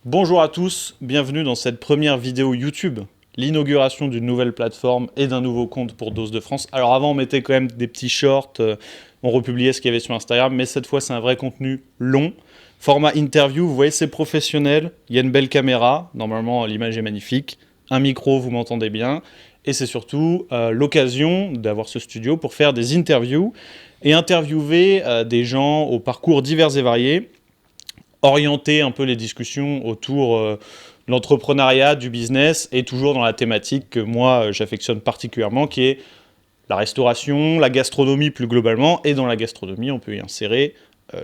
Bonjour à tous, bienvenue dans cette première vidéo YouTube, l'inauguration d'une nouvelle plateforme et d'un nouveau compte pour Dose de France. Alors avant on mettait quand même des petits shorts, on republiait ce qu'il y avait sur Instagram, mais cette fois c'est un vrai contenu long, format interview, vous voyez c'est professionnel, il y a une belle caméra, normalement l'image est magnifique, un micro, vous m'entendez bien, et c'est surtout l'occasion d'avoir ce studio pour faire des interviews et interviewer des gens au parcours divers et variés, orienter un peu les discussions autour de l'entrepreneuriat, du business, et toujours dans la thématique que moi j'affectionne particulièrement, qui est la restauration, la gastronomie plus globalement, et dans la gastronomie on peut y insérer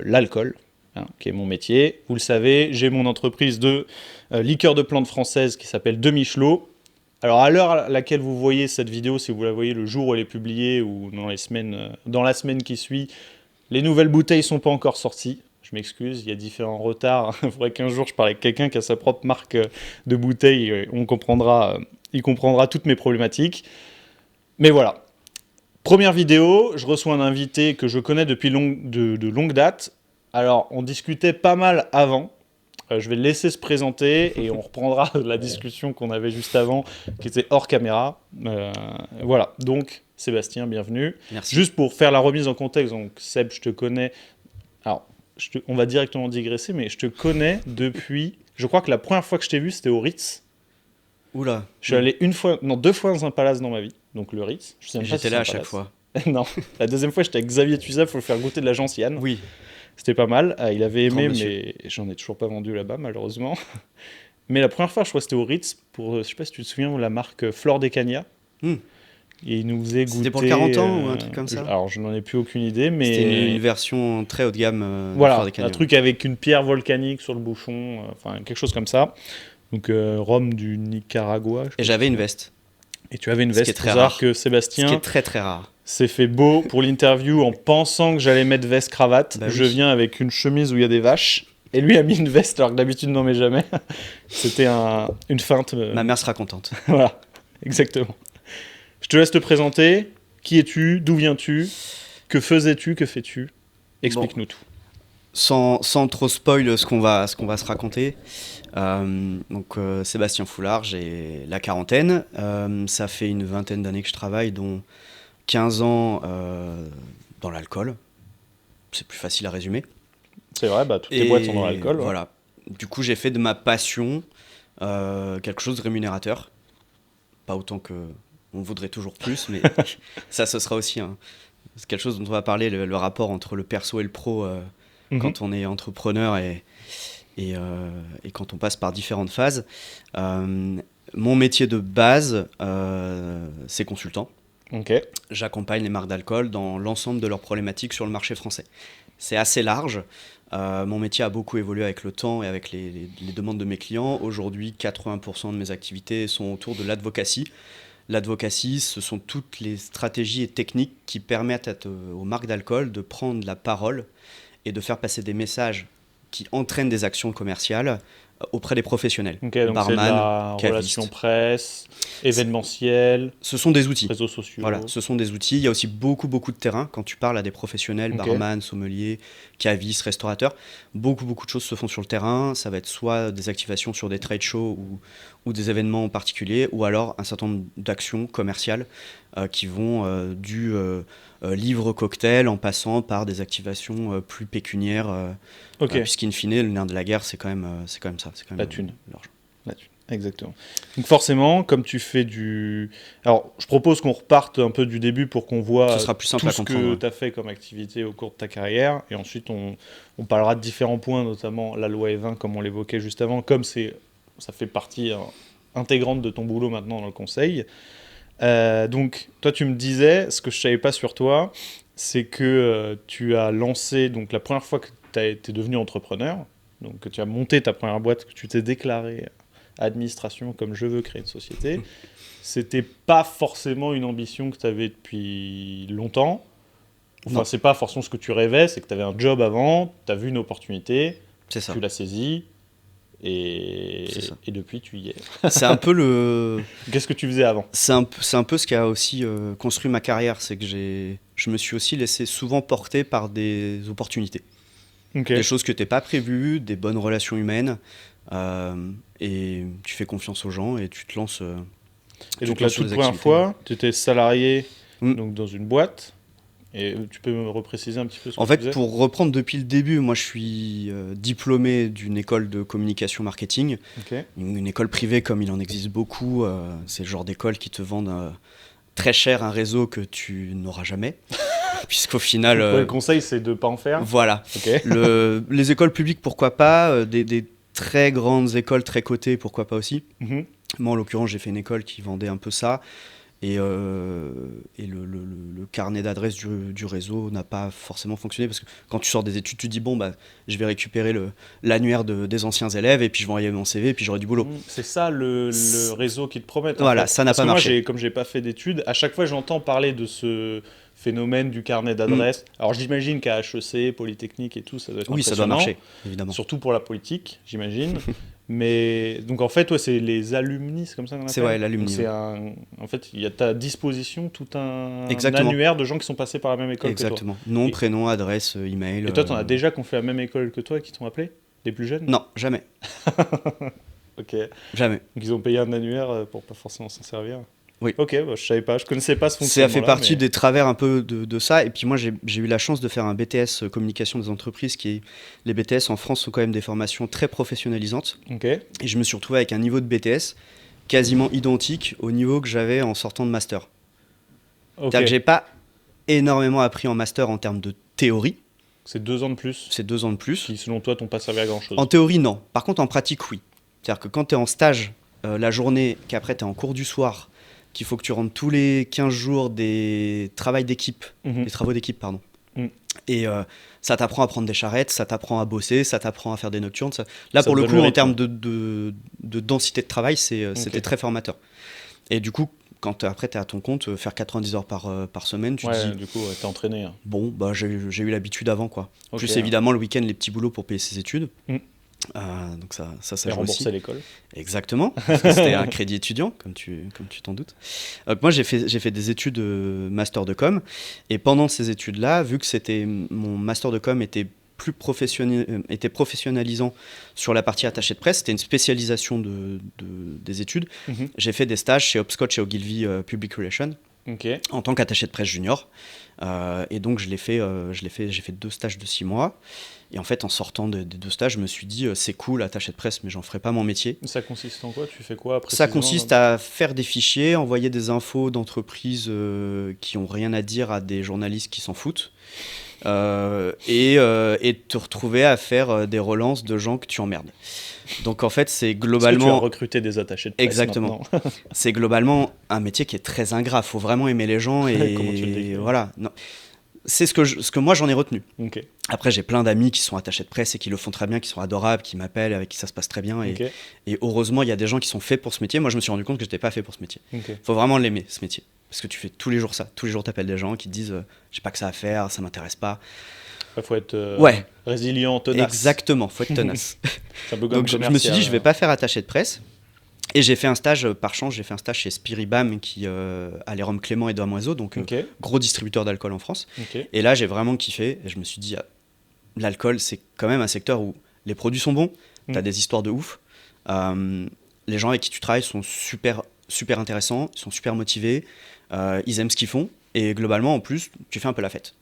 l'alcool, hein, qui est mon métier. Vous le savez, j'ai mon entreprise de liqueurs de plantes françaises qui s'appelle Demi-Chelot. Alors à l'heure à laquelle vous voyez cette vidéo, si vous la voyez le jour où elle est publiée ou dans la semaine qui suit, les nouvelles bouteilles ne sont pas encore sorties. Je m'excuse, il y a différents retards. Il faudrait qu'un jour je parle avec quelqu'un qui a sa propre marque de bouteilles. Il comprendra toutes mes problématiques. Mais voilà. Première vidéo, je reçois un invité que je connais depuis de longue date. Alors, on discutait pas mal avant. Je vais le laisser se présenter et on reprendra la discussion qu'on avait juste avant, qui était hors caméra. Voilà, donc Sébastien, bienvenue. Merci. Juste pour faire la remise en contexte, donc Seb, je te connais. Alors, on va directement digresser, mais je te connais depuis. Je crois que la première fois que je t'ai vu, c'était au Ritz. Oula. Je suis allé deux fois dans un palace dans ma vie, donc le Ritz. Je sais même pas si J'étais c'est là un à chaque palace. fois. Non, la deuxième fois, j'étais avec Xavier Tuzet, faut le faire goûter de la gentiane. Oui, C'était pas mal. Il avait grand aimé, monsieur. mais j'en ai toujours pas vendu là-bas, malheureusement. Mais la première fois, je crois que c'était au Ritz, pour, je sais pas si tu te souviens, la marque Flor des Cagnas. Hmm. Et il nous faisait C'était goûter. pour le 40 ans ou un truc comme ça. Alors, je n'en ai plus aucune idée, C'était une mais. version très haut de gamme de Fleur Voilà, des un Canyons. truc avec une pierre volcanique sur le bouchon, enfin quelque chose comme ça. Donc rhum du Nicaragua. Et j'avais une veste, Et tu avais une ce qui est veste. très Faut savoir rare. que Ce qui est Sébastien très très rare. s'est fait beau pour l'interview en pensant que j'allais mettre veste cravate. Bah Je oui. viens avec une chemise où il y a des vaches. Et lui a mis une veste alors que d'habitude n'en met jamais. C'était une feinte. Ma mère sera contente. Voilà, exactement. Je te laisse te présenter. Qui es-tu? D'où viens-tu? Que faisais-tu? Que fais-tu? Bon, Explique-nous tout. sans trop spoil ce qu'on va se raconter. Sébastien Foulard, j'ai la quarantaine. Ça fait une vingtaine d'années que je travaille, dont 15 ans dans l'alcool. C'est plus facile à résumer. C'est vrai, bah, toutes les Et boîtes sont dans l'alcool. Ouais. voilà. Du coup, j'ai fait de ma passion quelque chose de rémunérateur. Pas autant que on voudrait toujours plus, mais ça, ce sera aussi c'est quelque chose dont on va parler, le rapport entre le perso et le pro Mhm. quand on est entrepreneur et quand on passe par différentes phases. Mon métier de base, c'est consultant. Ok. J'accompagne les marques d'alcool dans l'ensemble de leurs problématiques sur le marché français. C'est assez large. Mon métier a beaucoup évolué avec le temps et avec les demandes de mes clients. Aujourd'hui, 80% de mes activités sont autour de l'advocacy. L'advocacy, ce sont toutes les stratégies et techniques qui permettent aux marques d'alcool de prendre la parole et de faire passer des messages qui entraînent des actions commerciales auprès des professionnels, Ok, donc c'est de barman, la relation cavistes. presse, événementiel, Ce sont des outils. réseaux sociaux. Voilà, ce sont des outils. Il y a aussi beaucoup, beaucoup de terrain. Quand tu parles à des professionnels, Ok. barman, sommelier, cavistes, restaurateurs, beaucoup, beaucoup de choses se font sur le terrain. Ça va être soit des activations sur des trade shows ou des événements particuliers, ou alors un certain nombre d'actions commerciales qui vont du livre cocktail en passant par des activations plus pécuniaires. Ok. Puisqu'in fine, le nerf de la guerre, c'est quand même ça. C'est quand même La thune. l'argent. Là-dessus. Exactement. Donc forcément, comme tu fais du... Alors, je propose qu'on reparte un peu du début pour qu'on voit Ce sera plus simple tout à ce comprendre. que tu as fait comme activité au cours de ta carrière. Et ensuite, on parlera de différents points, notamment la loi E20, comme on l'évoquait juste avant, comme ça fait partie intégrante de ton boulot maintenant dans le conseil. Donc, toi, tu me disais, ce que je ne savais pas sur toi, c'est que tu as lancé, donc la première fois que tu es devenu entrepreneur, donc que tu as monté ta première boîte, que tu t'es déclaré administration comme je veux créer une société, c'était pas forcément une ambition que tu avais depuis longtemps. Enfin, Non. c'est pas forcément ce que tu rêvais, c'est que tu avais un job avant, tu as vu une opportunité, C'est ça. tu l'as saisie, C'est ça. et depuis tu y es. C'est un peu le... Qu'est-ce que tu faisais avant? C'est un peu ce qui a aussi construit ma carrière, c'est que je me suis aussi laissé souvent porter par des opportunités. Ok. Des choses que tu n'es pas prévues, des bonnes relations humaines. Et tu fais confiance aux gens et tu te lances. Et tu donc te la lances sur toute des première activités. fois, tu étais salarié Mm. donc, dans une boîte. Et tu peux me repréciser un petit peu ce En que tu fait, faisais? pour reprendre depuis le début, moi je suis diplômé d'une école de communication marketing, Ok. une école privée comme il en existe beaucoup. C'est le genre d'école qui te vendent très cher un réseau que tu n'auras jamais, puisqu'au final, Donc, ouais, le conseil, c'est de ne pas en faire. voilà. Ok. Les écoles publiques, pourquoi pas, des très grandes écoles très cotées, pourquoi pas aussi. Mhm. Moi, en l'occurrence, j'ai fait une école qui vendait un peu ça. Et le carnet d'adresse du réseau n'a pas forcément fonctionné parce que quand tu sors des études, tu te dis bon, bah, je vais récupérer l'annuaire des anciens élèves et puis je vais envoyer mon CV et puis j'aurai du boulot. C'est ça le réseau qui te promettent en Voilà, fait. ça n'a Parce pas que moi, marché. comme j'ai pas fait d'études, à chaque fois j'entends parler de ce phénomène du carnet d'adresse. Alors j'imagine qu'à HEC, Polytechnique et tout, ça doit être Oui, ça doit impressionnant. marcher, évidemment. Surtout pour la politique, j'imagine. Mais donc en fait, ouais, c'est les alumni, c'est comme ça qu'on appelle. C'est ouais, Donc l'alumni. c'est Ouais. en fait, il y a à ta disposition tout un Exactement. annuaire de gens qui sont passés par la même école Exactement. que Nom, Et- prénom, adresse, email. toi. Et toi, t'en as déjà qui ont fait la même école que toi et qui t'ont appelé? Les plus jeunes? Non, jamais. Ok. Jamais. Donc ils ont payé un annuaire pour pas forcément s'en servir. Oui. Ok, bah, je savais pas, je connaissais pas ce Ça fonctionnement. fait partie des travers un peu de ça. Et puis moi, j'ai eu la chance de faire un BTS communication des entreprises. Les BTS en France sont quand même des formations très professionnalisantes. Ok. Et je me suis retrouvé avec un niveau de BTS quasiment identique au niveau que j'avais en sortant de master. Ok. C'est-à-dire que j'ai pas énormément appris en master en termes de théorie. C'est 2 ans de plus C'est 2 ans de plus. qui, selon toi, t'ont pas servi à grand chose. En théorie, non. Par contre, en pratique, oui. C'est-à-dire que quand tu es en stage la journée, qu'après tu es en cours du soir, qu'il faut que tu rendes tous les 15 jours des travaux d'équipe, pardon. Mhm. Et ça t'apprend à prendre des charrettes, ça t'apprend à bosser, ça t'apprend à faire des nocturnes. Là, Ça pour te le donne coup, le en rythme. termes de densité de travail, c'était Ok. très formateur. Et du coup, quand après tu es à ton compte, faire 90 heures par semaine, tu te Ouais, dis, du coup, ouais, t'es entraîné. Hein. bon, bah, j'ai eu l'habitude avant, quoi. Ok, Plus hein. évidemment, le week-end, les petits boulots pour payer ses études. Mm. Donc ça Et joue aussi. rembourser l'école. Exactement, parce que c'était un crédit étudiant, comme tu t'en doutes. Donc moi, j'ai fait des études master de com, et pendant ces études-là, vu que mon master de com était était professionnalisant sur la partie attaché de presse, c'était une spécialisation des études. Mhm. J'ai fait des stages chez Hopscotch et Ogilvy Public Relations Ok. en tant qu'attaché de presse junior. Et donc j'ai fait 2 stages de 6 mois. Et en fait, en sortant des 2 stages, je me suis dit, c'est cool, attaché de presse, mais j'en ferai pas mon métier. Ça consiste en quoi? Tu fais quoi Ça précisément consiste à faire des fichiers, envoyer des infos d'entreprises qui ont rien à dire à des journalistes qui s'en foutent. Et te retrouver à faire des relances de gens que tu emmerdes. Donc en fait, c'est Est-ce que tu as globalement... recruté des attachés de presse Exactement. maintenant? C'est globalement un métier qui est très ingrat. Faut vraiment aimer les gens et Comment tu le décris? voilà. Non. C'est ce que moi j'en ai retenu. Ok. Après, j'ai plein d'amis qui sont attachés de presse et qui le font très bien, qui sont adorables, qui m'appellent, avec qui ça se passe très bien. Ok. Et heureusement, il y a des gens qui sont faits pour ce métier. Moi, je me suis rendu compte que j'étais pas fait pour ce métier. Ok. Faut vraiment l'aimer, ce métier. Parce que tu fais tous les jours ça. Tous les jours, tu appelles des gens qui te disent j'ai pas que ça à faire, ça m'intéresse pas. Il faut être Ouais. résilient, tenace. Exactement, faut être tenace. C'est un peu comme Donc, je me suis dit, je vais pas faire attaché de presse. Et j'ai fait un stage, par chance, j'ai fait un stage chez Spiribam, qui a les Rhums Clément et Damoiseau, donc Ok. gros distributeur d'alcool en France. Ok. Et là, j'ai vraiment kiffé. Et je me suis dit, l'alcool, c'est quand même un secteur où les produits sont bons, t'as des histoires de ouf. Les gens avec qui tu travailles sont super, super intéressants, ils sont super motivés, ils aiment ce qu'ils font. Et globalement, en plus, tu fais un peu la fête.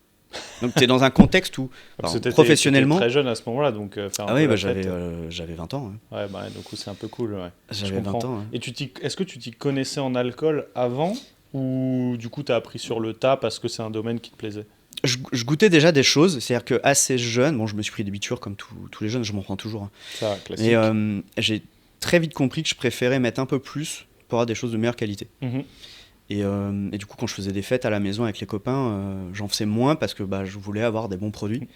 Donc, tu es dans un contexte où, Parce que professionnellement. t'étais très jeune à ce moment-là, donc faire un Ah peu oui, la j'avais fête. 20 ans. Hein. Ouais, bah, du coup, c'est un peu cool. Ouais. Je J'avais 20 comprends. ans. Hein. Et est-ce que tu t'y connaissais en alcool avant ou du coup, t'as appris sur le tas parce que c'est un domaine qui te plaisait? Je goûtais déjà des choses, c'est-à-dire que assez jeune, bon, je me suis pris des bitures comme tous les jeunes, je m'en prends toujours. Hein. Ça, classique. Et j'ai très vite compris que je préférais mettre un peu plus pour avoir des choses de meilleure qualité. Mhm. Et du coup, quand je faisais des fêtes à la maison avec les copains, j'en faisais moins parce que je voulais avoir des bons produits.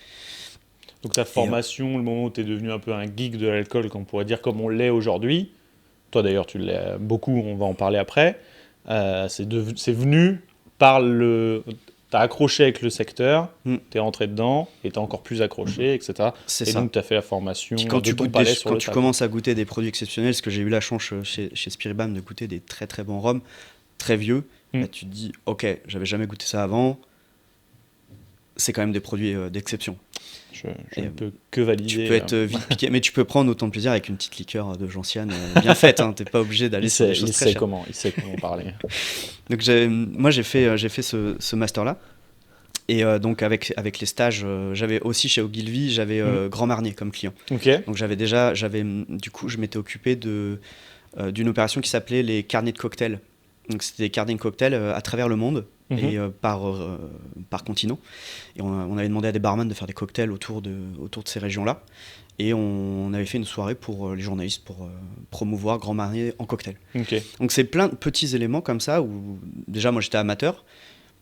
Donc ta formation, le moment où tu es devenu un peu un geek de l'alcool, qu'on pourrait dire comme on l'est aujourd'hui, toi d'ailleurs tu l'es beaucoup, on va en parler après, c'est venu par le... T'as accroché avec le secteur, t'es rentré dedans, et t'as encore plus accroché, etc. C'est et ça. donc t'as fait la formation Puis quand de tu, ton goûtes palais sur quand le tu tas. commences à goûter des produits exceptionnels, parce que j'ai eu la chance chez Spiribam de goûter des très très bons rhums, très vieux, tu te dis, ok, j'avais jamais goûté ça avant, c'est quand même des produits d'exception. Je Et, ne peux que valider. Tu peux être vite piqué, mais tu peux prendre autant de plaisir avec une petite liqueur de gentiane bien faite. T'es pas obligé d'aller sur des choses très chères. Il sait comment parler. Donc moi j'ai fait ce master-là. Et donc avec les stages, j'avais aussi chez Ogilvy, j'avais Grand Marnier comme client. Okay. Donc du coup, je m'étais occupé d'une opération qui s'appelait les carnets de cocktails. Donc c'était des carnets de cocktails à travers le monde et par continent. Et on avait demandé à des barman de faire des cocktails autour de ces régions-là. Et on avait fait une soirée pour les journalistes pour promouvoir Grand Marnier en cocktail. Okay. Donc c'est plein de petits éléments comme ça où déjà moi j'étais amateur,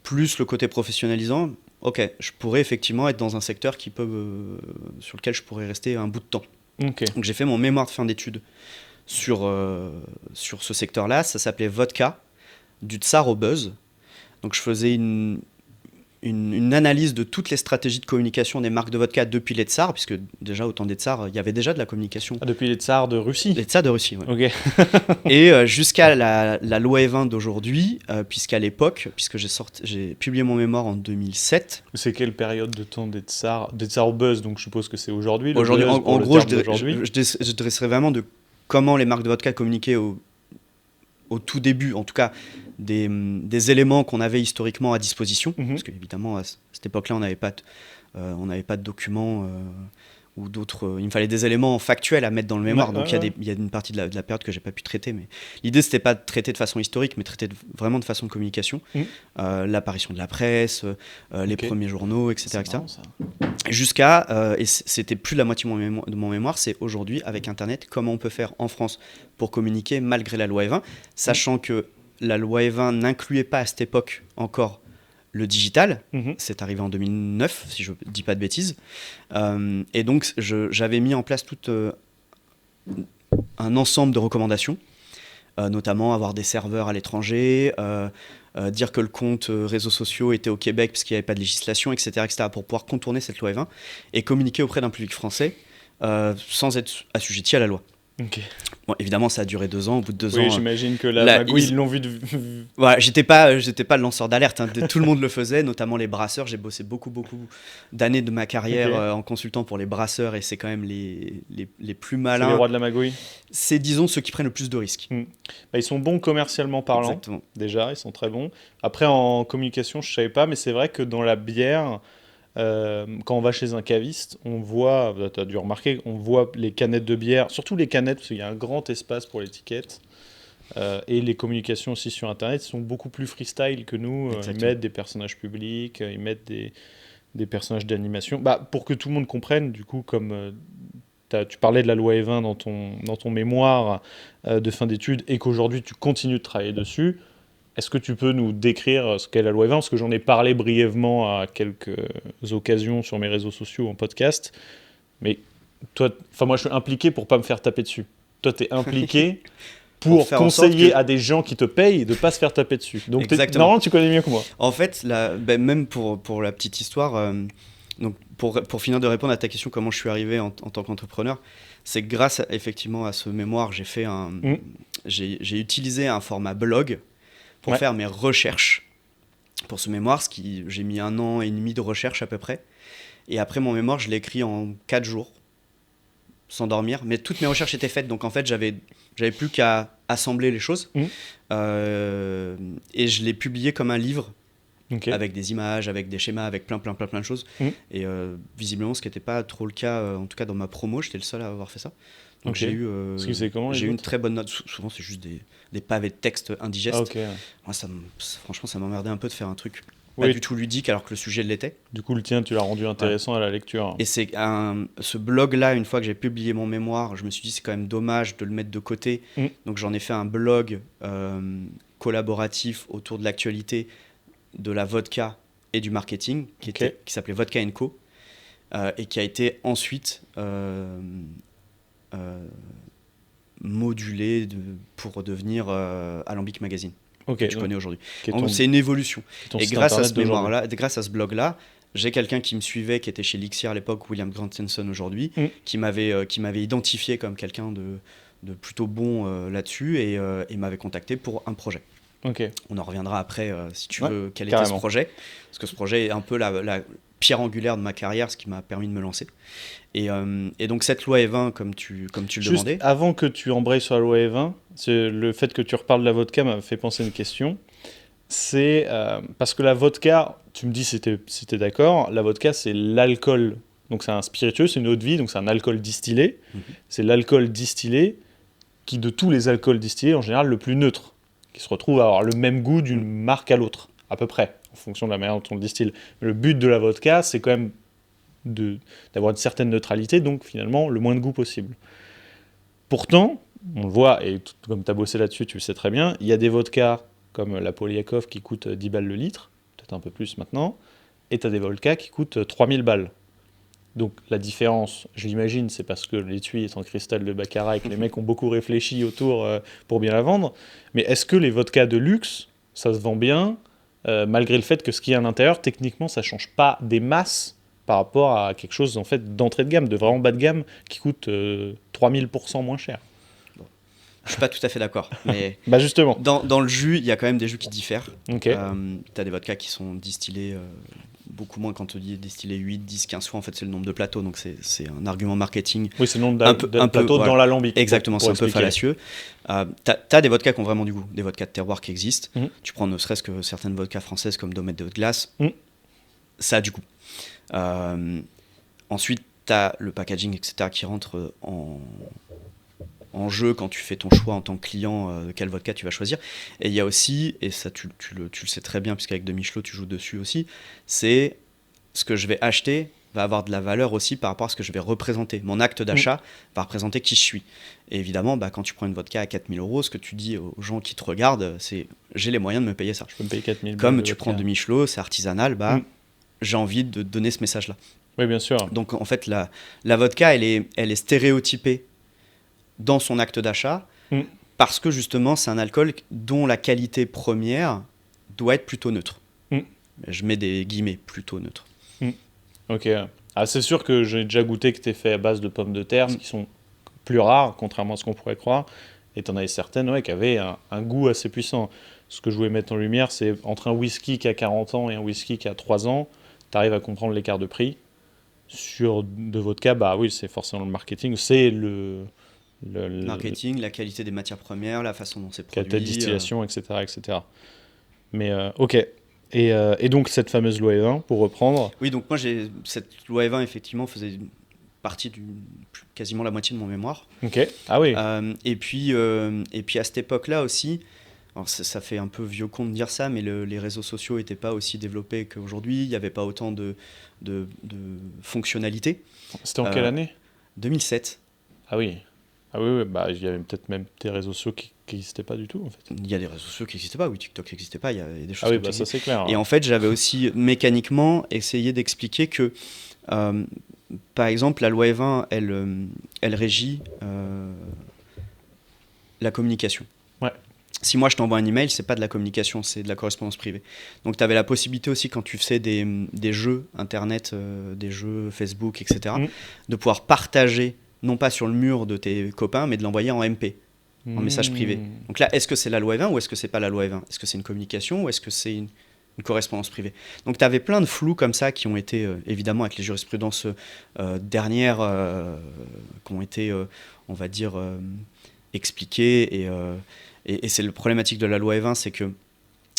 plus le côté professionnalisant. Ok, je pourrais effectivement être dans un secteur sur lequel je pourrais rester un bout de temps. Okay. Donc j'ai fait mon mémoire de fin d'études sur ce secteur-là. Ça s'appelait Vodka, du tsar au buzz. Donc je faisais une analyse de toutes les stratégies de communication des marques de vodka depuis les tsars, puisque déjà au temps des tsars, il y avait déjà de la communication. Ah, depuis les tsars de Russie. Les tsars de Russie, oui. Okay. Et jusqu'à la loi E20 d'aujourd'hui, puisqu'à l'époque, puisque j'ai publié mon mémoire en 2007. C'est quelle période de temps des tsars au buzz? Donc je suppose que c'est aujourd'hui. Aujourd'hui, en gros, je dresserais vraiment de comment les marques de vodka communiquaient au tout début, en tout cas des éléments qu'on avait historiquement à disposition, parce qu'évidemment à cette époque-là on n'avait pas de documents ou d'autres. Il me fallait des éléments factuels à mettre dans le mémoire, donc il y a une partie de la période que j'ai pas pu traiter, mais l'idée c'était pas de traiter de façon historique, mais traiter vraiment de façon de communication, l'apparition de la presse, les premiers journaux, etc. Marrant, ça. Jusqu'à, et c'était plus de la moitié de mon mémoire, c'est aujourd'hui avec Internet, comment on peut faire en France pour communiquer malgré la loi E20, sachant que la loi E20 n'incluait pas à cette époque encore le digital. C'est arrivé en 2009, si je ne dis pas de bêtises. Et donc, j'avais mis en place tout un ensemble de recommandations, notamment avoir des serveurs à l'étranger, dire que le compte réseaux sociaux était au Québec parce qu'il n'y avait pas de législation, etc., pour pouvoir contourner cette loi E20 et communiquer auprès d'un public français sans être assujetti à la loi. Okay. Bon, évidemment, ça a duré 2 ans. Au bout de 2 ans, j'imagine que la magouille, ils l'ont vu. Voilà, j'étais pas le lanceur d'alerte. Tout le monde le faisait, notamment les brasseurs. J'ai bossé beaucoup d'années de ma carrière en consultant pour les brasseurs, et c'est quand même les plus malins. C'est les rois de la magouille. C'est, disons, ceux qui prennent le plus de risques. Ils sont bons commercialement parlant. Exactement. Déjà, ils sont très bons. Après, en communication, je savais pas, mais c'est vrai que dans la bière. Quand on va chez un caviste, on voit, tu as dû remarquer, on voit les canettes de bière, surtout les canettes, parce qu'il y a un grand espace pour l'étiquette, et les communications aussi sur Internet sont beaucoup plus freestyle que nous. Ils mettent des personnages publics, ils mettent des personnages d'animation, pour que tout le monde comprenne, du coup, comme tu parlais de la loi E20 dans ton mémoire de fin d'études, et qu'aujourd'hui tu continues de travailler dessus. Est-ce que tu peux nous décrire ce qu'est la loi E20 ? Parce que j'en ai parlé brièvement à quelques occasions sur mes réseaux sociaux, en podcast. Mais toi, moi, je suis impliqué pour ne pas me faire taper dessus. Toi, tu es impliqué pour conseiller à des gens qui te payent de ne pas se faire taper dessus. Donc, normalement, tu connais mieux que moi. En fait, même pour la petite histoire, donc pour finir de répondre à ta question, comment je suis arrivé en tant qu'entrepreneur, c'est grâce effectivement à ce mémoire, j'ai utilisé un format blog pour faire mes recherches pour ce mémoire, j'ai mis 1 an et demi de recherche à peu près. Et après mon mémoire, je l'ai écrit en 4 jours, sans dormir. Mais toutes mes recherches étaient faites, donc en fait, j'avais plus qu'à assembler les choses. Et je l'ai publié comme un livre, avec des images, avec des schémas, avec plein de choses. Et visiblement, ce qui n'était pas trop le cas, en tout cas dans ma promo, j'étais le seul à avoir fait ça. Donc j'ai eu une très bonne note. Souvent, c'est juste des pavés de texte indigestes. Moi, franchement, ça m'emmerdait un peu de faire un truc pas du tout ludique alors que le sujet l'était. Du coup, le tien, tu l'as rendu intéressant à la lecture. Et c'est ce blog-là, une fois que j'ai publié mon mémoire, je me suis dit c'est quand même dommage de le mettre de côté. Donc j'en ai fait un blog collaboratif autour de l'actualité de la vodka et du marketing qui s'appelait Vodka & Co. Et qui a été ensuite modulé pour devenir Alambic Magazine, que tu connais aujourd'hui. C'est une évolution. Et grâce à ce mémoire-là, grâce à ce blog-là, j'ai quelqu'un qui me suivait, qui était chez Lixir à l'époque, William Grantenson aujourd'hui, qui m'avait identifié comme quelqu'un de plutôt bon là-dessus et m'avait contacté pour un projet. On en reviendra après, si tu veux, quel était ce projet. Parce que ce projet est un peu pierre angulaire de ma carrière, ce qui m'a permis de me lancer. Et donc cette loi E20, comme tu le Juste demandais. avant que tu embrayes sur la loi E20, le fait que tu reparles de la vodka m'a fait penser à une question. C'est parce que la vodka, tu me dis si t'es d'accord, la vodka c'est l'alcool, donc c'est un spiritueux, c'est une eau de vie, donc c'est un alcool distillé. C'est l'alcool distillé qui, de tous les alcools distillés, en général le plus neutre, qui se retrouve à avoir le même goût d'une marque à l'autre, à peu près, en fonction de la manière dont on le distille. Mais le but de la vodka, c'est quand même d'avoir une certaine neutralité, donc finalement le moins de goût possible. Pourtant, on le voit, et comme tu as bossé là-dessus, tu le sais très bien, il y a des vodkas comme la Polyakov qui coûte 10 balles le litre, peut-être un peu plus maintenant, et tu as des vodkas qui coûtent 3000 balles. Donc la différence, je l'imagine, c'est parce que l'étui est en cristal de Baccarat et que les mecs ont beaucoup réfléchi autour pour bien la vendre. Mais est-ce que les vodkas de luxe, ça se vend bien, malgré le fait que ce qu'il y a à l'intérieur, techniquement, ça ne change pas des masses par rapport à quelque chose en fait, d'entrée de gamme, de vraiment bas de gamme, qui coûte 3000% moins cher? Je suis pas tout à fait d'accord, mais Bah justement. dans le jus, il y a quand même des jus qui diffèrent. Ok. Tu as des vodkas qui sont distillés beaucoup moins. Quand on dit distillés 8, 10, 15 fois, en fait c'est le nombre de plateaux, donc c'est un argument marketing. Oui, c'est le nombre un de peu, plateaux dans l'alambic. Exactement, c'est un peu fallacieux. T'as des vodkas qui ont vraiment du goût, des vodkas de terroir qui existent. Tu prends ne serait-ce que certaines vodkas françaises comme Domaine de Haute-Glace, ça a du goût. Ensuite, t'as le packaging, etc., qui rentre en jeu quand tu fais ton choix en tant que client de quel vodka tu vas choisir. Et il y a aussi, et ça tu le sais très bien puisqu'avec De Michelot tu joues dessus aussi, c'est ce que je vais acheter va avoir de la valeur aussi par rapport à ce que je vais représenter. Mon acte d'achat va représenter qui je suis. Et évidemment, quand tu prends une vodka à 4000 €, ce que tu dis aux gens qui te regardent, c'est j'ai les moyens de me payer ça. Je peux me payer 4000 €. Comme tu prends De Michelot, c'est artisanal, j'ai envie de donner ce message-là. Oui, bien sûr. Donc en fait, la vodka, elle est stéréotypée dans son acte d'achat, parce que justement c'est un alcool dont la qualité première doit être plutôt neutre. Je mets des guillemets, plutôt neutre. Ok. Ah, c'est sûr que j'ai déjà goûté que t'es fait à base de pommes de terre, ce qui sont plus rares, contrairement à ce qu'on pourrait croire, et t'en avais certaines qui avaient un goût assez puissant. Ce que je voulais mettre en lumière, c'est entre un whisky qui a 40 ans et un whisky qui a 3 ans, t'arrives à comprendre l'écart de prix. Sur de vodka, bah oui, c'est forcément le marketing, c'est le marketing, la qualité des matières premières, la façon dont c'est produit, la distillation, etc., etc. Mais ok. Et donc cette fameuse loi E20, pour reprendre. Oui, donc moi cette loi E20 effectivement faisait partie quasiment la moitié de mon mémoire. Ok. Ah oui. Et puis à cette époque-là aussi. Alors ça fait un peu vieux con de dire ça, mais les réseaux sociaux n'étaient pas aussi développés qu'aujourd'hui. Il n'y avait pas autant de fonctionnalités. C'était en quelle année? 2007. Ah oui. Ah oui, bah il y avait peut-être même des réseaux sociaux qui n'existaient pas du tout en fait. Il y a des réseaux sociaux qui n'existaient pas, oui, TikTok n'existait pas, il y a des choses Ah oui, bah ça c'est clair. Et en fait, j'avais aussi mécaniquement essayé d'expliquer que, par exemple, la loi E20, elle régit la communication. Ouais. Si moi je t'envoie un email, c'est pas de la communication, c'est de la correspondance privée. Donc tu avais la possibilité aussi quand tu faisais des jeux internet, des jeux Facebook, etc., de pouvoir partager, non pas sur le mur de tes copains, mais de l'envoyer en MP, en message privé. Donc là, est-ce que c'est la loi E20 ou est-ce que c'est pas la loi E20 ? Est-ce que c'est une communication ou est-ce que c'est une correspondance privée ? Donc tu avais plein de flous comme ça qui ont été, évidemment, avec les jurisprudences dernières, qui ont été, on va dire, expliquées. Et c'est le problématique de la loi E20, c'est que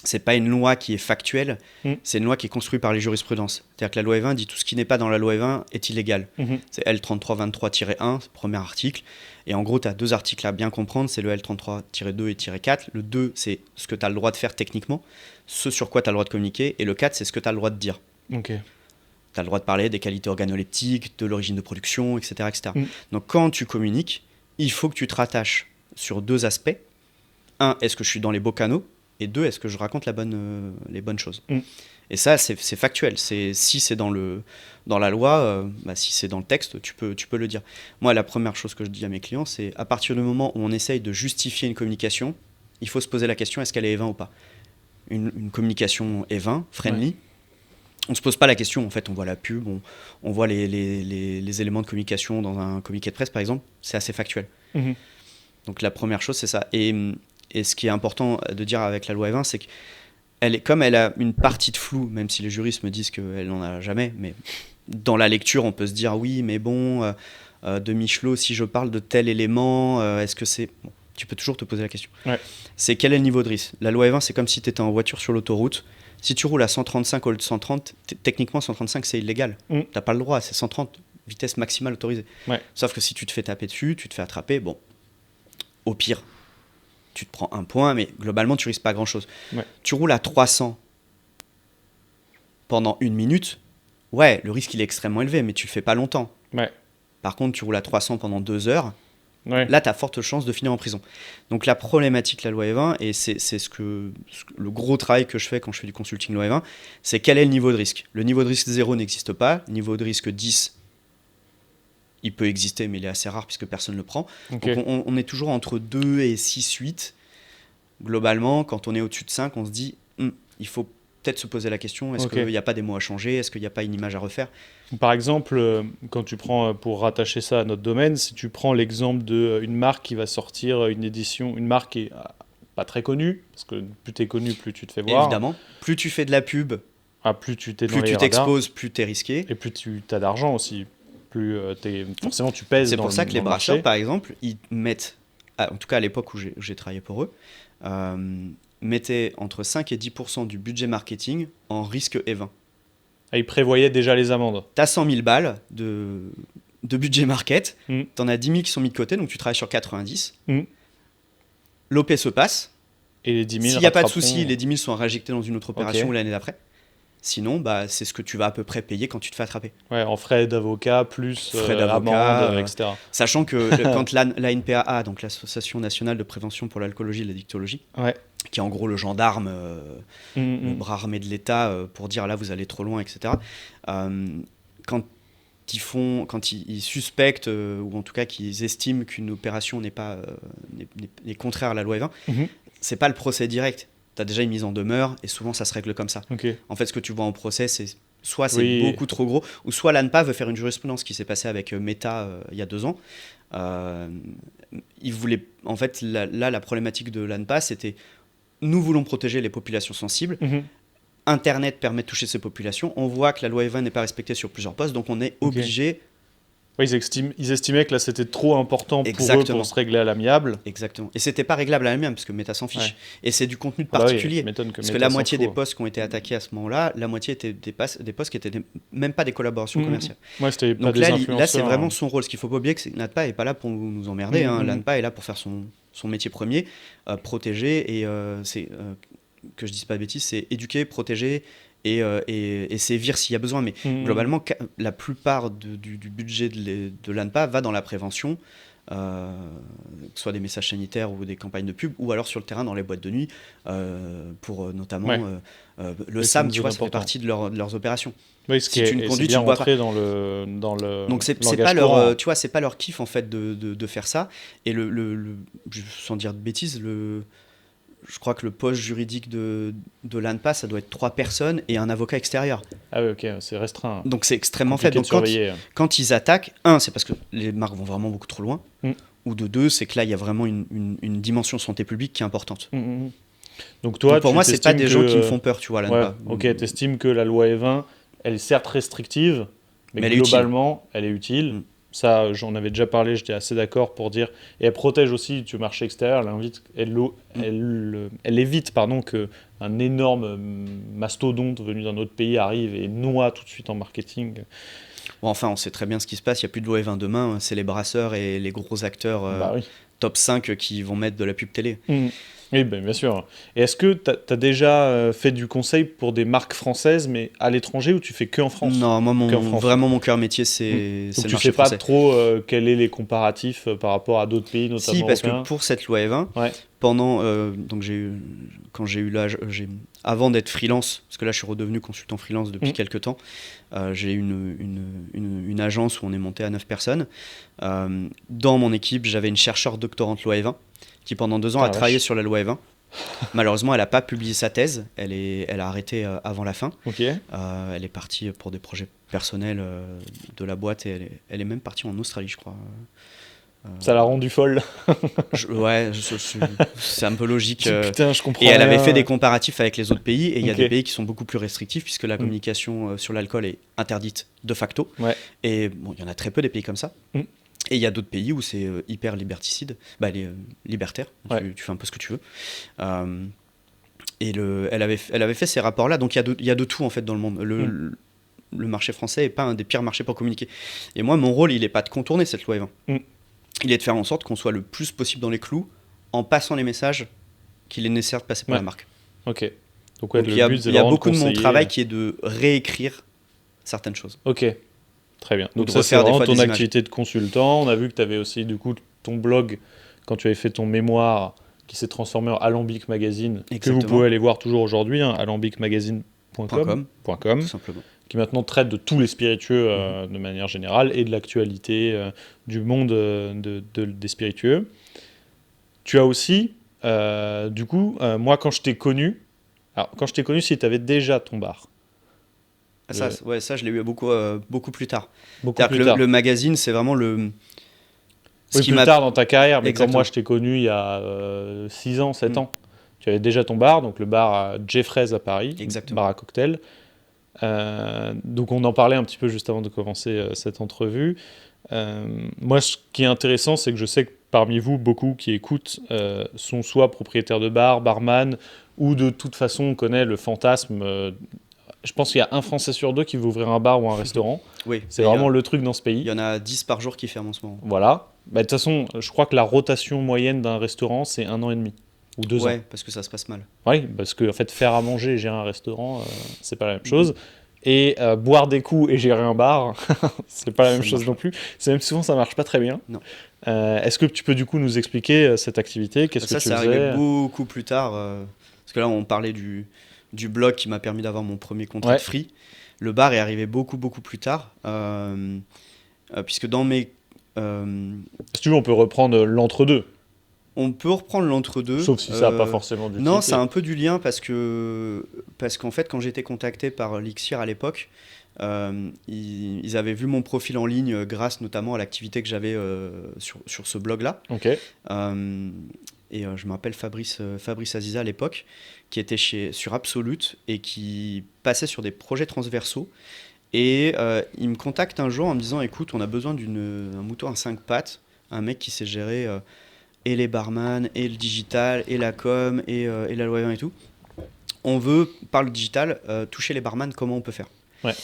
c'est pas une loi qui est factuelle, c'est une loi qui est construite par les jurisprudences. C'est-à-dire que la loi E20 dit tout ce qui n'est pas dans la loi E20 est illégal. C'est L3323-1, premier article. Et en gros, tu as deux articles à bien comprendre, c'est le L33-2 et -4. Le 2, c'est ce que tu as le droit de faire techniquement, ce sur quoi tu as le droit de communiquer. Et le 4, c'est ce que tu as le droit de dire. Ok. Tu as le droit de parler des qualités organoleptiques, de l'origine de production, etc. etc. Donc quand tu communiques, il faut que tu te rattaches sur deux aspects. Un, est-ce que je suis dans les beaux canaux ? Et deux, est-ce que je raconte les bonnes choses ? Et ça, c'est factuel. Si c'est dans la loi, si c'est dans le texte, tu peux le dire. Moi, la première chose que je dis à mes clients, c'est à partir du moment où on essaye de justifier une communication, il faut se poser la question, est-ce qu'elle est E20 ou pas ? Une communication E20, friendly, on ne se pose pas la question. En fait, on voit la pub, on voit les éléments de communication dans un communiqué de presse, par exemple. C'est assez factuel. Donc la première chose, c'est ça. Et ce qui est important de dire avec la loi E20, c'est que comme elle a une partie de flou, même si les juristes me disent qu'elle n'en a jamais, mais dans la lecture, on peut se dire oui, mais bon, de Michelot, si je parle de tel élément, est-ce que c'est... Bon, tu peux toujours te poser la question. Ouais. C'est quel est le niveau de risque? La loi E20, c'est comme si tu étais en voiture sur l'autoroute. Si tu roules à 135 au lieu de 130, techniquement 135 c'est illégal. T'as pas le droit, c'est 130, vitesse maximale autorisée. Ouais. Sauf que si tu te fais taper dessus, tu te fais attraper, bon, au pire, tu te prends un point, mais globalement, tu risques pas grand-chose. Ouais. Tu roules à 300 pendant 1 minute, ouais, le risque il est extrêmement élevé, mais tu le fais pas longtemps. Ouais. Par contre, tu roules à 300 pendant 2 heures, Ouais. là, tu as forte chance de finir en prison. Donc la problématique, la loi E20, et c'est le gros travail que je fais quand je fais du consulting loi E20, c'est quel est le niveau de risque. Le niveau de risque 0 n'existe pas, le niveau de risque 10, il peut exister, mais il est assez rare puisque personne ne le prend. Okay. Donc on est toujours entre 2 et 6, 8. Globalement, quand on est au-dessus de 5, on se dit, il faut peut-être se poser la question, est-ce qu'il n'y a pas des mots à changer, est-ce qu'il n'y a pas une image à refaire? Par exemple, quand tu prends, pour rattacher ça à notre domaine, si tu prends l'exemple d'une marque qui va sortir une édition, une marque qui est pas très connue, parce que plus tu es connu, plus tu te fais voir. Évidemment, plus tu fais de la pub, plus tu t'es plus tu t'exposes, plus tu es risqué. Et plus tu as d'argent aussi, plus forcément tu pèses. C'est pour ça que les brasseurs, par exemple, ils mettent, en tout cas à l'époque où j'ai travaillé pour eux, mettaient entre 5 et 10% du budget marketing en risque E20. Ils prévoyaient déjà les amendes. Tu as 100 000 balles de budget market, tu en as 10 000 qui sont mis de côté, donc tu travailles sur 90. L'OP se passe. Et les 10 000 s'il n'y a pas de souci, les 10 000 sont réinjectés dans une autre opération l'année d'après. Sinon, c'est ce que tu vas à peu près payer quand tu te fais attraper. Ouais, en frais d'avocat, plus amende, etc. Sachant que quand l'ANPAA, donc l'Association nationale de prévention pour l'alcoolologie et l'addictologie, qui est en gros le gendarme, le bras armé de l'État, pour dire là vous allez trop loin, etc. Quand ils suspectent, ou en tout cas qu'ils estiment qu'une opération n'est contraire à la loi E20, c'est pas le procès direct. Tu as déjà une mise en demeure et souvent ça se règle comme ça. En fait, ce que tu vois en procès, c'est soit c'est beaucoup trop gros, ou soit l'ANPA veut faire une jurisprudence qui s'est passée avec Meta il y a 2 ans. Ils voulaient, en fait, la problématique de l'ANPA, c'était nous voulons protéger les populations sensibles. Internet permet de toucher ces populations. On voit que la loi E20 n'est pas respectée sur plusieurs postes, donc on est obligé. Oui, ils estimaient que là c'était trop important pour eux pour se régler à l'amiable. Exactement. Et c'était pas réglable à l'amiable parce que Meta s'en fiche. Et c'est du contenu de particulier. Parce que la moitié des postes qui ont été attaqués à ce moment-là, la moitié étaient des postes qui étaient même pas des collaborations commerciales. C'était pas donc des influenceurs. Là, c'est vraiment son rôle. Ce qu'il faut pas oublier, que l'ANPA est pas là pour nous emmerder. L'ANPA est là pour faire son métier premier, protéger et que je dise pas de bêtises, c'est éduquer, protéger. Et sévir s'il y a besoin. Mais globalement, la plupart du budget de l'ANPA va dans la prévention, que ce soit des messages sanitaires ou des campagnes de pub, ou alors sur le terrain dans les boîtes de nuit, pour notamment le SAM, tu vois, ça fait partie de leurs opérations. Oui, ce qui est bien rentré dans le donc c'est pas leur, tu vois, c'est pas leur kiff en fait de faire ça. Et sans dire de bêtises, je crois que le poste juridique de l'ANPA, ça doit être 3 personnes et un avocat extérieur. Ah oui, ok, c'est restreint. Donc c'est extrêmement faible. Donc quand ils attaquent, c'est parce que les marques vont vraiment beaucoup trop loin, ou de 2, c'est que là, il y a vraiment une dimension santé publique qui est importante. Donc toi, pour moi, c'est pas des gens qui me font peur, tu vois, l'ANPA. Ok, t'estimes que la loi E20, elle est certes restrictive, mais globalement, elle est utile. Ça, j'en avais déjà parlé, j'étais assez d'accord pour dire. Et elle protège aussi du marché extérieur. Elle évite qu'un énorme mastodonte venu d'un autre pays arrive et noie tout de suite en marketing. Bon, enfin, on sait très bien ce qui se passe. Il n'y a plus de loi E20 demain. C'est les brasseurs et les gros acteurs top 5 qui vont mettre de la pub télé. Oui, bien sûr. Et est-ce que tu as déjà fait du conseil pour des marques françaises, mais à l'étranger, ou tu fais que en France? Non, moi, vraiment, mon cœur métier, c'est le marché français. Donc tu sais pas trop quels sont les comparatifs par rapport à d'autres pays, notamment européens? Si, parce que pour cette loi E20, pendant, donc avant d'être freelance, parce que là, je suis redevenu consultant freelance depuis quelques temps, j'ai eu une agence où on est monté à 9 personnes. Dans mon équipe, j'avais une chercheure doctorante loi E20, qui pendant 2 ans a travaillé sur la loi E20. Malheureusement, elle n'a pas publié sa thèse. Elle a arrêté avant la fin. Elle est partie pour des projets personnels de la boîte et elle est même partie en Australie, je crois. Ça l'a rendu folle. C'est un peu logique. Putain, je comprends. Et elle avait rien. fait des comparatifs avec les autres pays, et il y a Ok. des pays qui sont beaucoup plus restrictifs, puisque la communication sur l'alcool est interdite de facto. Ouais. Et bon, il y en a très peu des pays comme ça. Mm. Et il y a d'autres pays où c'est hyper liberticide, libertaire, Ouais. tu fais un peu ce que tu veux. Elle avait fait ces rapports-là, donc il y a de tout en fait dans le monde. Le marché français n'est pas un des pires marchés pour communiquer. Et moi, mon rôle, il n'est pas de contourner cette loi Evin. Il est de faire en sorte qu'on soit le plus possible dans les clous en passant les messages qu'il est nécessaire de passer pour la marque. Ok. Donc, ouais, Donc, le but, c'est il y a vraiment beaucoup de mon conseiller. travail qui est de réécrire certaines choses. Ok. Très bien. Ou Donc de ça, c'est refaire des vraiment fois ton des images. activité de consultant. On a vu que tu avais aussi, du coup, ton blog, quand tu avais fait ton mémoire, qui s'est transformé en Alambic Magazine, que Exactement. vous pouvez aller voir toujours aujourd'hui, hein, alambicmagazine.com, Tout simplement. qui maintenant traite de tous les spiritueux de manière générale et de l'actualité du monde des spiritueux. Tu as aussi, du coup, moi, quand je t'ai connu, si tu avais déjà ton bar. Ça, je l'ai eu beaucoup plus tard. Beaucoup C'est-à-dire plus que tard. le magazine, c'est vraiment le... Oui, plus tard dans ta carrière, mais Exactement. quand moi je t'ai connu il y a 6 ans, 7 ans, tu avais déjà ton bar, donc le bar à Jeffrey's à Paris, Exactement. bar à cocktail. Donc on en parlait un petit peu juste avant de commencer cette entrevue. Moi, ce qui est intéressant, c'est que je sais que parmi vous, beaucoup qui écoutent sont soit propriétaires de bar, barman, ou de toute façon on connaît le fantasme. Je pense qu'il y a un Français sur 2 qui veut ouvrir un bar ou un restaurant. Oui. C'est vraiment le truc dans ce pays. Il y en a 10 par jour qui ferment en ce moment. Voilà. De toute façon, je crois que la rotation moyenne d'un restaurant, c'est 1 an et demi ou 2 ans. Ouais, parce que ça se passe mal. Oui, parce que en fait, faire à manger et gérer un restaurant, c'est pas la même chose. Et boire des coups et gérer un bar, c'est pas la même chose non plus. C'est même souvent, ça marche pas très bien. Non. Est-ce que tu peux du coup nous expliquer cette activité? Qu'est-ce que tu faisais? Ça, c'est arrivé beaucoup plus tard. Parce que là, on parlait du blog qui m'a permis d'avoir mon premier contrat de free. Le bar est arrivé beaucoup plus tard. Puisque dans mes... Si tu veux, on peut reprendre l'entre-deux. On peut reprendre l'entre-deux. Sauf si ça n'a pas forcément d'utilité. Non, ça a un peu du lien parce qu'en fait, quand j'ai été contacté par Lixir à l'époque, ils avaient vu mon profil en ligne grâce notamment à l'activité que j'avais sur ce blog-là. Ok. Je m'appelle Fabrice Aziza à l'époque, qui était sur Absolute et qui passait sur des projets transversaux. Et il me contacte un jour en me disant, écoute, on a besoin d'un mouton à 5 pattes, un mec qui sait gérer et les barman, et le digital, et la com, et la loi Evin et tout. On veut, par le digital, toucher les barman, comment on peut faire. Ouais.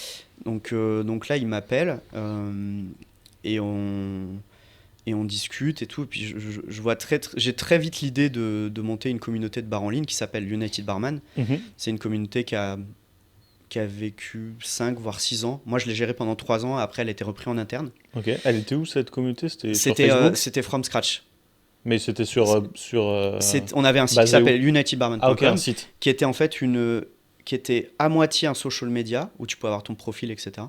Donc là, il m'appelle et on discute et tout. Et puis je vois j'ai très vite l'idée de monter une communauté de bars en ligne qui s'appelle United Barman. C'est une communauté qui a vécu 5 voire 6 ans. Moi, je l'ai gérée pendant 3 ans. Après, elle a été reprise en interne. Ok. Elle était où cette communauté? C'était sur Facebook? C'était from scratch. Mais c'était sur on avait un site qui s'appelle unitedbarman.com, ok, un site. qui était en fait qui était à moitié un social media où tu peux avoir ton profil, etc.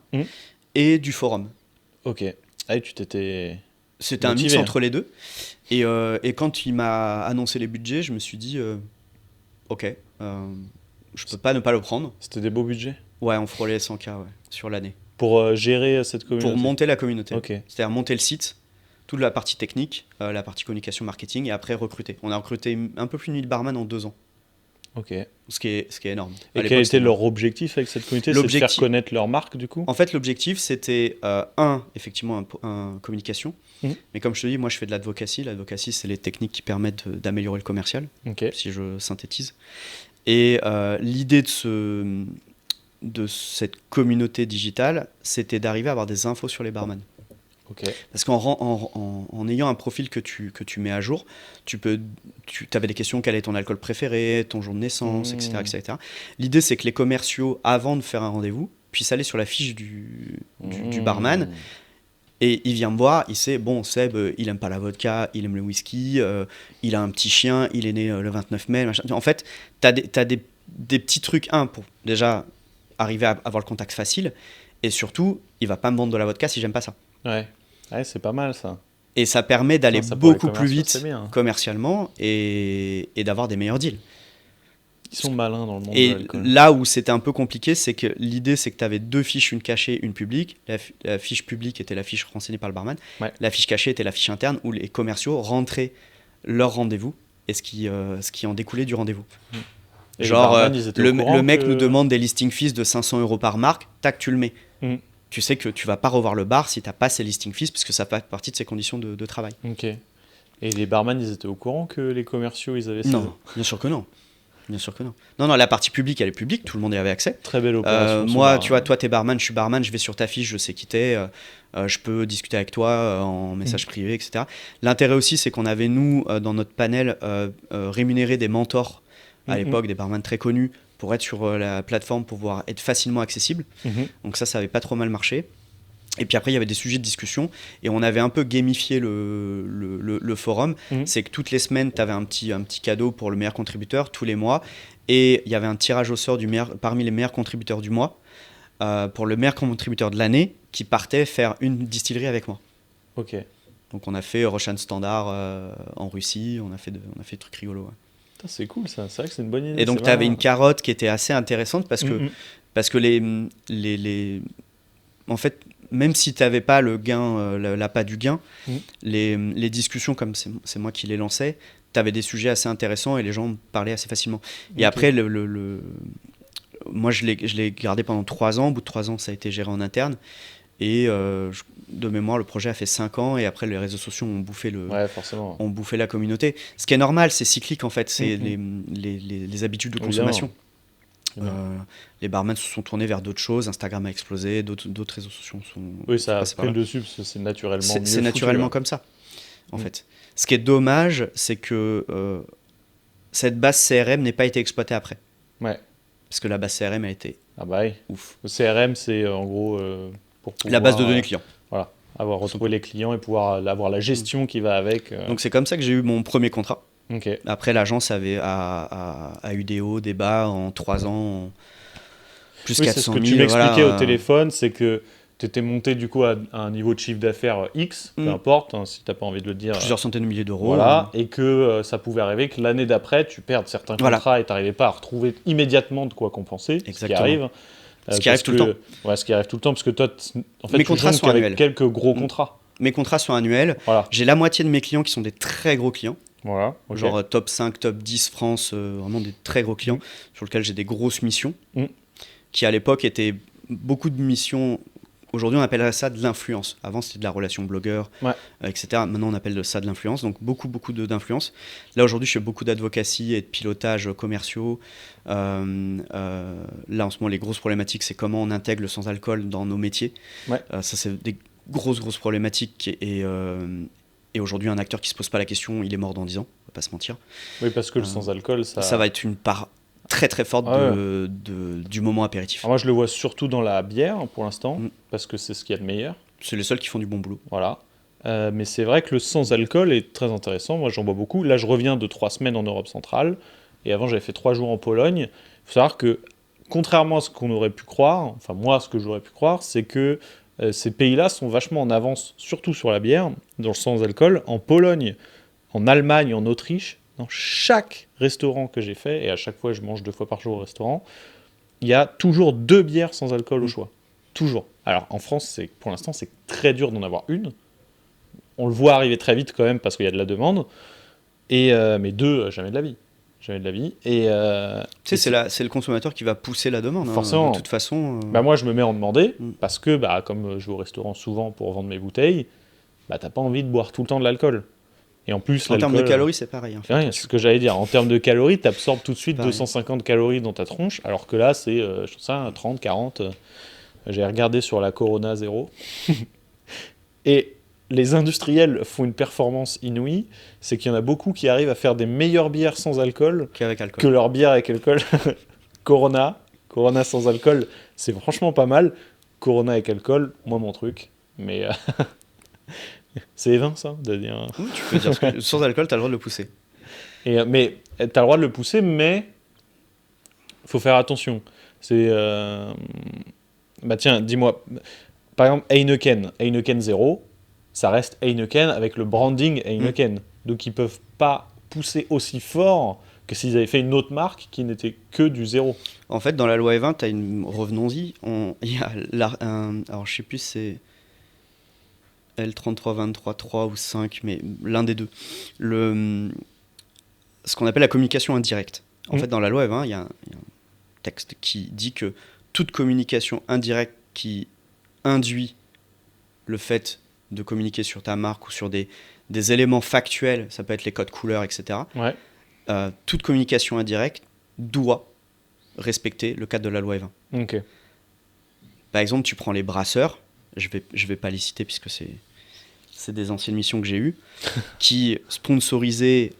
Et du forum. Ok. Ah, tu t'étais... C'était un mix entre les deux. Et quand il m'a annoncé les budgets, je me suis dit, ok, je peux pas ne pas le prendre. C'était des beaux budgets? Ouais, on frôlait 100K sur l'année. Pour gérer cette communauté? Pour monter la communauté. Ok. C'est-à-dire monter le site, toute la partie technique, la partie communication marketing, et après recruter. On a recruté un peu plus de 1000 barman en 2 ans. Ok. Ce qui est énorme. Et quel était leur objectif avec cette communauté? C'est de faire connaître leur marque, du coup? En fait, l'objectif, c'était, effectivement, un communication. Mais comme je te dis, moi, je fais de l'advocacy. L'advocacy, c'est les techniques qui permettent d'améliorer le commercial, si je synthétise. Et l'idée de cette communauté digitale, c'était d'arriver à avoir des infos sur les barman. Okay. Parce qu'en ayant un profil que tu mets à jour, tu avais des questions: quel est ton alcool préféré, ton jour de naissance, etc. L'idée, c'est que les commerciaux, avant de faire un rendez-vous, puissent aller sur la fiche du barman, et il vient me voir, il sait, bon, Seb, il aime pas la vodka, il aime le whisky, il a un petit chien, il est né le 29 mai, machin. En fait, t'as des petits trucs, pour déjà arriver à avoir le contact facile, et surtout, il va pas me vendre de la vodka si j'aime pas ça. Ouais, c'est pas mal ça. Et ça permet d'aller beaucoup plus vite commercialement et d'avoir des meilleurs deals. Ils sont malins dans le monde de Et l'alcool. là où c'était un peu compliqué, c'est que l'idée, c'est que tu avais 2 fiches, une cachée, une publique. La fiche publique était la fiche renseignée par le barman. Ouais. La fiche cachée était la fiche interne où les commerciaux rentraient leur rendez-vous et ce qui en découlait du rendez-vous. Et Genre, les barman, ils étaient au le courant mec que- nous demande des listing fees de 500 € par marque, tac, tu le mets. Mm. Tu sais que tu vas pas revoir le bar si tu n'as pas ces listing fees, parce que ça fait partie de ses conditions de travail. Ok. Et les barman, ils étaient au courant que les commerciaux, ils avaient ça. Non, bien sûr que non. Bien sûr que non. Non, la partie publique, elle est publique, tout le monde y avait accès. Très belle opération. Moi, tu vois, toi, t'es barman, je suis barman, je vais sur ta fiche, je sais qui t'es, je peux discuter avec toi en message privé, etc. L'intérêt aussi, c'est qu'on avait, nous, dans notre panel, rémunéré des mentors à l'époque, des barman très connus, pour être sur la plateforme, pour pouvoir être facilement accessible. Donc ça avait pas trop mal marché. Et puis après, il y avait des sujets de discussion et on avait un peu gamifié le forum. C'est que toutes les semaines, tu avais un petit cadeau pour le meilleur contributeur, tous les mois. Et il y avait un tirage au sort parmi les meilleurs contributeurs du mois, pour le meilleur contributeur de l'année, qui partait faire une distillerie avec moi. Ok. Donc on a fait Roshan Standard en Russie, on a fait des trucs rigolos. Ouais. Putain, c'est cool ça, c'est vrai que c'est une bonne idée. Et donc tu avais une carotte qui était assez intéressante parce que en fait, même si tu n'avais pas le gain, l'appât du gain, les discussions, comme c'est moi qui les lançais, tu avais des sujets assez intéressants et les gens parlaient assez facilement. Et après, moi, je l'ai gardé pendant 3 ans. Au bout de 3 ans, ça a été géré en interne. Et de mémoire, le projet a fait 5 ans. Et après, les réseaux sociaux ont bouffé, ont bouffé la communauté. Ce qui est normal, c'est cyclique en fait. C'est les habitudes de consommation. Les barman se sont tournés vers d'autres choses, Instagram a explosé, d'autres réseaux sociaux sont. Oui, ça a pris le dessus parce que c'est naturellement mieux. C'est naturellement comme ça, en fait. Ce qui est dommage, c'est que cette base CRM n'ait pas été exploitée après. Ouais. Parce que la base CRM a été ouf. Le CRM, c'est en gros pour pouvoir, la base de données clients. Voilà, retrouver les clients et pouvoir avoir la gestion qui va avec. Donc c'est comme ça que j'ai eu mon premier contrat. Okay. Après, l'agence a eu des hauts, des bas en 3 ans, plus 400 000. C'est ce que tu m'expliquais au téléphone, c'est que tu étais monté du coup à un niveau de chiffre d'affaires X, peu importe, hein, si tu n'as pas envie de le dire. Plusieurs centaines de milliers d'euros. Voilà, et que ça pouvait arriver que l'année d'après, tu perdes certains contrats et tu n'arrivais pas à retrouver immédiatement de quoi compenser. Exactement. Ce qui arrive. Ce qui arrive tout le temps. Ouais, ce qui arrive tout le temps, parce que toi, en fait, mes contrats sont annuels. Quelques gros contrats. Mes contrats sont annuels. Voilà. J'ai la moitié de mes clients qui sont des très gros clients. Voilà, okay. Genre top 5, top 10 France, vraiment des très gros clients sur lesquels j'ai des grosses missions, qui à l'époque étaient beaucoup de missions. Aujourd'hui, on appellerait ça de l'influence. Avant, c'était de la relation blogueur, etc. Maintenant, on appelle ça de l'influence. Donc, beaucoup d'influence. Là, aujourd'hui, je fais beaucoup d'advocacy et de pilotage commerciaux. Là, en ce moment, les grosses problématiques, c'est comment on intègre le sans-alcool dans nos métiers. Ça, c'est des grosses problématiques. Et aujourd'hui, un acteur qui ne se pose pas la question, il est mort dans 10 ans. On va pas se mentir. Oui, parce que le sans-alcool, ça va être une part très très forte du moment apéritif. Alors moi, je le vois surtout dans la bière pour l'instant, parce que c'est ce qu'il y a de meilleur. C'est les seuls qui font du bon boulot. Voilà. Mais c'est vrai que le sans-alcool est très intéressant. Moi, j'en bois beaucoup. Là, je reviens de 3 semaines en Europe centrale. Et avant, j'avais fait 3 jours en Pologne. Il faut savoir que, contrairement à ce qu'on aurait pu croire, enfin moi, ce que j'aurais pu croire, c'est que ces pays-là sont vachement en avance, surtout sur la bière, dans le sans-alcool. En Pologne, en Allemagne, en Autriche, dans chaque restaurant que j'ai fait, et à chaque fois je mange 2 fois par jour au restaurant, il y a toujours 2 bières sans alcool au choix. Toujours. Alors en France, pour l'instant, c'est très dur d'en avoir une. On le voit arriver très vite quand même parce qu'il y a de la demande. Mais 2, jamais de la vie. Jamais de la vie. C'est le consommateur qui va pousser la demande. Forcément. De toute façon. Moi, je me mets à en demander parce que, comme je vais au restaurant souvent pour vendre mes bouteilles, t'as pas envie de boire tout le temps de l'alcool. Et en plus, en termes de calories, c'est pareil. C'est ce que j'allais dire. En termes de calories, tu absorbes tout de suite 250 calories dans ta tronche, alors que là, c'est 30, 40. J'ai regardé sur la Corona 0. Et les industriels font une performance inouïe, c'est qu'il y en a beaucoup qui arrivent à faire des meilleures bières sans alcool que leur bière avec alcool. Corona sans alcool, c'est franchement pas mal. Corona avec alcool, moi mon truc. Mais c'est évin ça de dire. Oui, tu peux dire que sans alcool, tu as le droit de le pousser. Mais tu as le droit de le pousser, mais il faut faire attention. C'est tiens, dis-moi, par exemple Heineken 0, ça reste Heineken avec le branding Heineken. Donc ils peuvent pas pousser aussi fort Ouais. s'ils avaient fait une autre marque qui n'était que du zéro. En fait, dans la loi E20, revenons-y, il y a alors je sais plus si c'est L3323.3 ou 5, mais l'un des deux. Ce qu'on appelle la communication indirecte. En fait, dans la loi E20, il y a un texte qui dit que toute communication indirecte qui induit le fait de communiquer sur ta marque ou sur des éléments factuels, ça peut être les codes couleurs, etc. Ouais. Toute communication indirecte doit respecter le cadre de la loi E20. Ok. Par exemple, tu prends les brasseurs, je vais pas les citer puisque c'est des anciennes missions que j'ai eues, qui sponsorisaient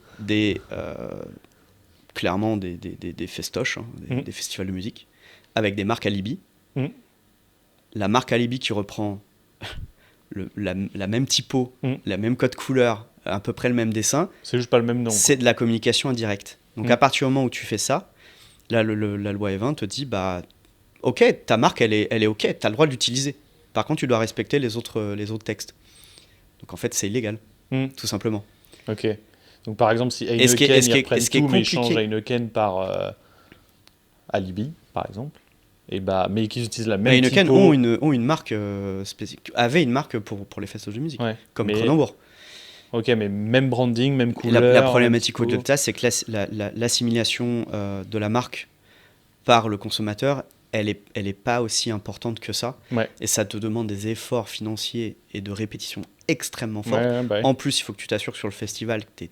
clairement des festoches, hein, des festivals de musique, avec des marques alibi. La marque alibi qui reprend la même typo, la même code couleur, à peu près le même dessin, c'est juste pas le même nom. C'est de la communication indirecte. Donc à partir du moment où tu fais ça, là la loi E20 te dit ok, ta marque elle est ok, tu as le droit de l'utiliser. Par contre, tu dois respecter les autres textes. Donc en fait, c'est illégal, tout simplement. Ok. Donc par exemple, si Heineken ils reprennent tout, mais ils changent Heineken par Alibi, par exemple, mais qu'ils utilisent la même Heineken typo. ont une marque spécifique, avaient une marque pour les festivals de musique, comme Cronenbourg. Ok, mais même branding, même couleur. La problématique au-delà de ça, c'est que l'assimilation de la marque par le consommateur, elle est pas aussi importante que ça. Ouais. Et ça te demande des efforts financiers et de répétition extrêmement forts. En plus, il faut que tu t'assures que sur le festival, que tu aies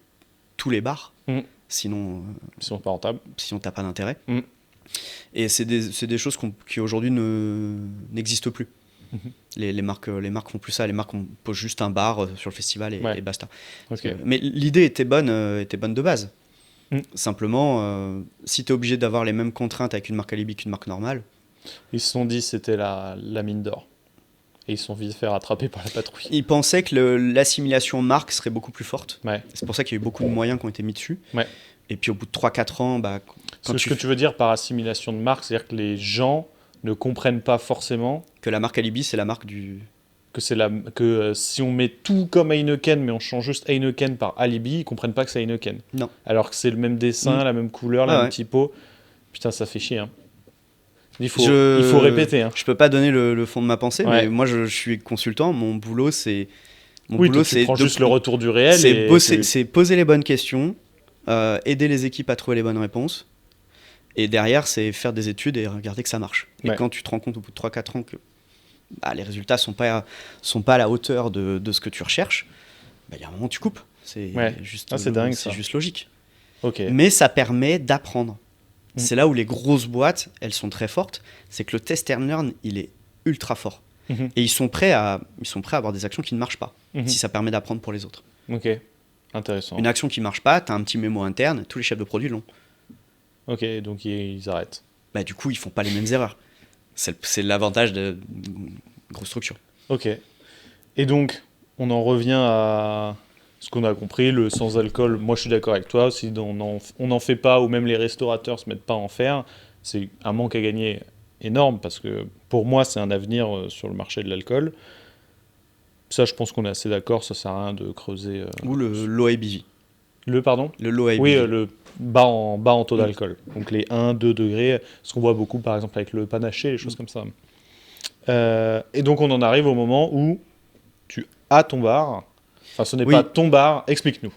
tous les bars. Sinon, pas rentable. Sinon, tu n'as pas d'intérêt. Et c'est des choses qui aujourd'hui n'existent plus. Les marques font plus ça. Les marques posent juste un bar sur le festival et basta. Okay. Mais l'idée était bonne de base. Simplement, si tu es obligé d'avoir les mêmes contraintes avec une marque alibi qu'une marque normale... Ils se sont dit que c'était la mine d'or. Et ils se sont vite fait rattraper par la patrouille. Ils pensaient que l'assimilation marque serait beaucoup plus forte. Ouais. C'est pour ça qu'il y a eu beaucoup de moyens qui ont été mis dessus. Ouais. Et puis au bout de 3-4 ans... ce que tu veux dire par assimilation de marque, c'est-à-dire que les gens ne comprennent pas forcément... Que la marque alibi, c'est la marque du... Que si on met tout comme Heineken, mais on change juste Heineken par Alibi, ils comprennent pas que c'est Heineken. Non. Alors que c'est le même dessin, la même couleur, la même typo. Putain, ça fait chier. Hein. Il faut répéter. Hein. Je peux pas donner le fond de ma pensée, mais moi je suis consultant. Mon boulot, c'est... tu prends juste le retour du réel. C'est poser les bonnes questions, aider les équipes à trouver les bonnes réponses. Et derrière, c'est faire des études et regarder que ça marche. Et quand tu te rends compte au bout de 3-4 ans que les résultats sont pas à la hauteur de ce que tu recherches, il y a un moment où tu coupes. C'est juste, dingue, c'est juste logique. Okay. Mais ça permet d'apprendre. C'est là où les grosses boîtes, elles sont très fortes. C'est que le test and learn, il est ultra fort. Et ils sont prêts à avoir des actions qui ne marchent pas, si ça permet d'apprendre pour les autres. Ok, intéressant. Une action qui ne marche pas, tu as un petit mémo interne, tous les chefs de produit l'ont. Ok, donc ils arrêtent. Du coup, ils font pas les mêmes erreurs. C'est l'avantage de grosse structure. Ok. Et donc, on en revient à ce qu'on a compris, le sans-alcool. Moi, je suis d'accord avec toi. Si on n'en fait pas, ou même les restaurateurs se mettent pas à en faire, c'est un manque à gagner énorme, parce que pour moi, c'est un avenir sur le marché de l'alcool. Ça, je pense qu'on est assez d'accord. Ça sert à rien de creuser. Ou le low ABV. Le pardon ? Le low ABV. Oui, le bas en taux d'alcool. Donc les 1-2 degrés, ce qu'on voit beaucoup par exemple avec le panaché, les choses comme ça. Et donc on en arrive au moment où tu as ton bar. Enfin, ce n'est pas ton bar, explique-nous.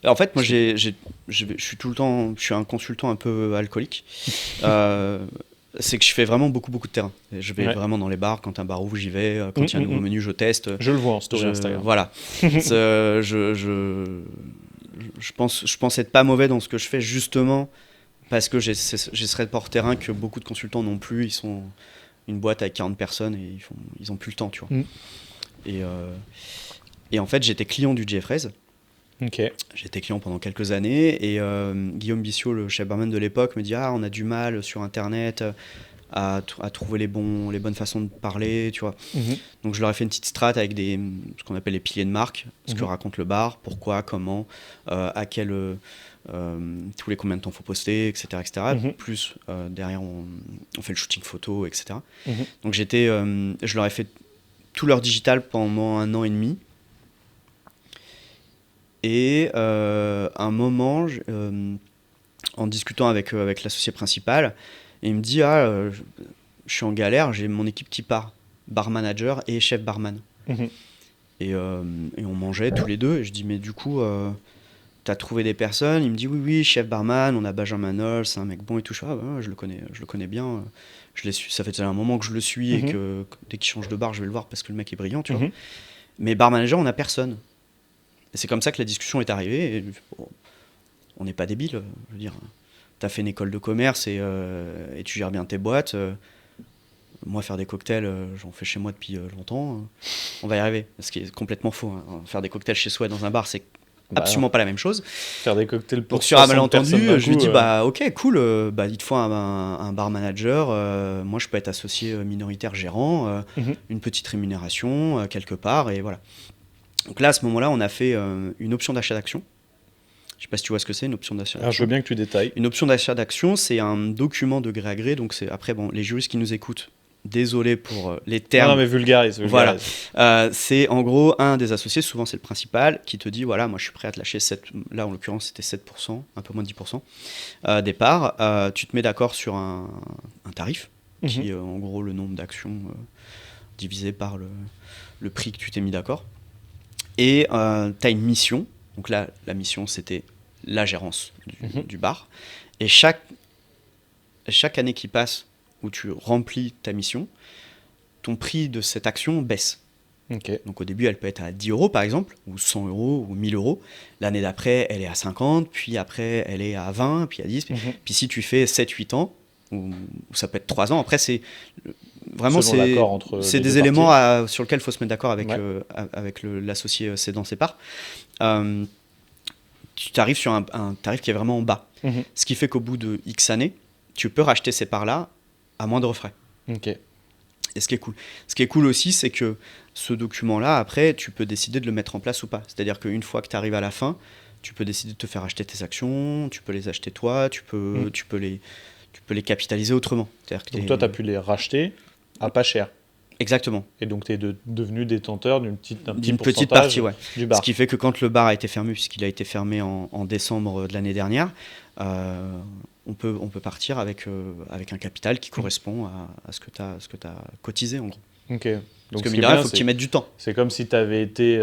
En fait, moi je suis tout le temps, je suis un consultant un peu alcoolique. C'est que je fais vraiment beaucoup de terrain. Je vais vraiment dans les bars, quand un bar ouvre, j'y vais. Quand il y a un nouveau menu, je teste. Je le vois en story Instagram. Voilà. Je pense être pas mauvais dans ce que je fais, justement parce que j'ai ce rapport terrain que beaucoup de consultants n'ont plus. Ils sont une boîte avec 40 personnes et ils ont plus le temps, tu vois. Et en fait, j'étais client du Jeffreys. Okay. J'étais client pendant quelques années et Guillaume Bissiot, le chef barman de l'époque, me dit on a du mal sur Internet à trouver les bonnes façons de parler, tu vois. Donc je leur ai fait une petite strat avec ce qu'on appelle les piliers de marque, ce que raconte le bar, pourquoi, comment, à quel tous les combien de temps faut poster, etc. Plus derrière on fait le shooting photo, etc. Donc je leur ai fait tout leur digital pendant 1 an et demi. Et à un moment, en discutant avec l'associé principal, et il me dit je suis en galère, j'ai mon équipe qui part, bar manager et chef barman. Mhm. Et on mangeait tous les deux, et je dis mais du coup t'as trouvé des personnes? Il me dit oui, chef barman, on a Benjamin Noll, c'est un mec bon et tout. Je le connais bien, je l'ai su, ça fait un moment que je le suis, et que dès qu'il change de bar je vais le voir parce que le mec est brillant, tu vois. Mais bar manager on a personne, et c'est comme ça que la discussion est arrivée, et, bon, on n'est pas débile, je veux dire, t'as fait une école de commerce et tu gères bien tes boîtes. Moi, faire des cocktails, j'en fais chez moi depuis longtemps. On va y arriver. Ce qui est complètement faux, hein. Faire des cocktails chez soi dans un bar, c'est absolument pas la même chose. Faire des cocktails pour Donc sur un 60 malentendu, personnes je lui dis d'un coup, ok, cool, il te faut un bar manager. Moi, je peux être associé minoritaire gérant, une petite rémunération quelque part, et voilà. Donc là, à ce moment-là, on a fait une option d'achat d'actions. Je sais pas si tu vois ce que c'est, une option d'achat Alors, je veux bien que tu détailles. Une option d'achat d'actions, c'est un document de gré à gré. Donc après, bon, les juristes qui nous écoutent, désolé pour les termes. Non, mais vulgarise. Voilà. C'est en gros un des associés, souvent c'est le principal, qui te dit voilà, moi je suis prêt à te lâcher 7, là en l'occurrence c'était 7%, un peu moins de 10% des parts. Tu te mets d'accord sur un tarif, qui est en gros le nombre d'actions divisé par le prix que tu t'es mis d'accord. Et tu as une mission. Donc là, la mission c'était la gérance du bar. Et chaque année qui passe, où tu remplis ta mission, ton prix de cette action baisse. Okay. Donc au début, elle peut être à 10 € par exemple, ou 100 € ou 1000 €. L'année d'après, elle est à 50, puis après, elle est à 20, puis à 10. Puis si tu fais 7-8 ans, ou ça peut être 3 ans, après, c'est vraiment c'est des éléments sur lesquels il faut se mettre d'accord avec l'associé cédant ses parts. Tu arrives sur un tarif qui est vraiment en bas. Ce qui fait qu'au bout de X années, tu peux racheter ces parts-là à moindre frais. Okay. Et ce qui est cool aussi, c'est que ce document-là, après, tu peux décider de le mettre en place ou pas. C'est-à-dire qu'une fois que tu arrives à la fin, tu peux décider de te faire acheter tes actions, tu peux les acheter toi, tu peux les capitaliser autrement. Donc toi, tu as pu les racheter à pas cher. Exactement. Et donc, tu es devenu détenteur d'un petit petite partie, du bar. Ce qui fait que quand le bar a été fermé, puisqu'il a été fermé en décembre de l'année dernière, on peut partir avec un capital qui correspond à ce que tu as cotisé, en gros. Ok. Donc, parce que mine de rien, il faut que tu y mettes du temps. C'est comme si tu avais été,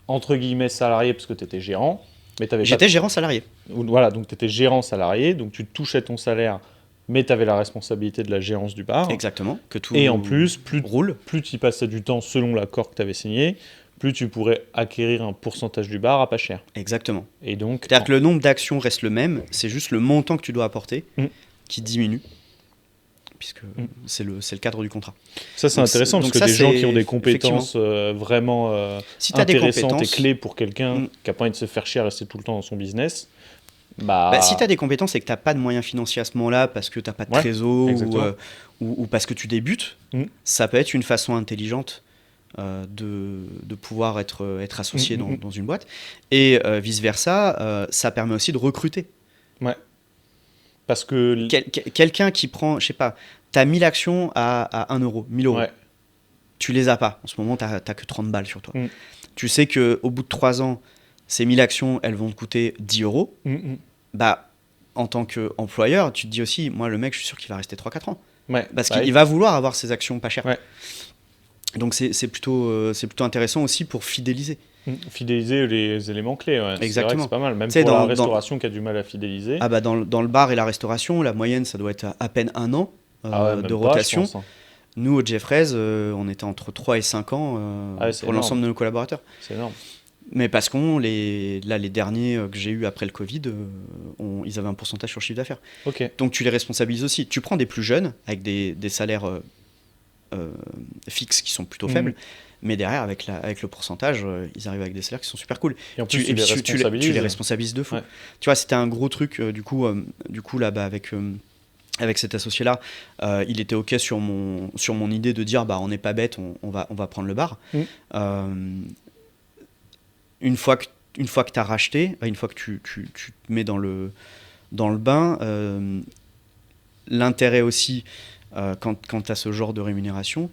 entre guillemets, salarié, parce que tu étais gérant. J'étais gérant salarié. Voilà, donc tu étais gérant salarié, donc tu touchais ton salaire, mais tu avais la responsabilité de la gérance du bar. Exactement. Que tout et en plus, plus tu y passais du temps selon l'accord que tu avais signé, plus tu pourrais acquérir un pourcentage du bar à pas cher. Exactement. Et donc, c'est-à-dire que le nombre d'actions reste le même, c'est juste le montant que tu dois apporter qui diminue, puisque c'est le cadre du contrat. Ça, c'est intéressant, parce que des gens qui ont des compétences vraiment si intéressantes et clés pour quelqu'un qui n'a pas envie de se faire chier à rester tout le temps dans son business... si tu as des compétences et que tu n'as pas de moyens financiers à ce moment-là, parce que tu n'as pas de trésor ou parce que tu débutes, ça peut être une façon intelligente de pouvoir être associé dans une boîte. Et vice-versa, ça permet aussi de recruter. Ouais. Parce que... Quelqu'un qui prend, je sais pas, tu as 1000 actions à 1 €, 1000 €. Ouais. Tu les as pas. En ce moment, tu n'as que 30 balles sur toi. Tu sais qu'au bout de 3 ans, ces 1000 actions, elles vont te coûter 10 €. En tant qu'employeur, tu te dis aussi, moi, le mec, je suis sûr qu'il va rester 3-4 ans. Ouais. Parce qu'il va vouloir avoir ses actions pas chères. Ouais. Donc, c'est plutôt intéressant aussi pour fidéliser. Fidéliser les éléments clés, ouais. Exactement. C'est pas mal, même pour la restauration qui a du mal à fidéliser. Dans le bar et la restauration, la moyenne, ça doit être à peine 1 an de rotation. Pas, Nous, au Jeffrey's, on était entre 3 et 5 ans pour l'ensemble de nos collaborateurs. C'est énorme. Mais parce les derniers que j'ai eus après le Covid, ils avaient un pourcentage sur le chiffre d'affaires. Okay. Donc tu les responsabilises aussi. Tu prends des plus jeunes avec des salaires fixes qui sont plutôt faibles, mais derrière, avec le pourcentage, ils arrivent avec des salaires qui sont super cool. Et en plus, tu les responsabilises de fou. Ouais. Tu vois, c'était un gros truc, du coup là, avec cet associé-là, il était OK sur mon idée de dire, on n'est pas bête, on va prendre le bar. Une fois que tu as racheté, une fois que tu te mets dans le bain, l'intérêt aussi, quand tu as ce genre de rémunération,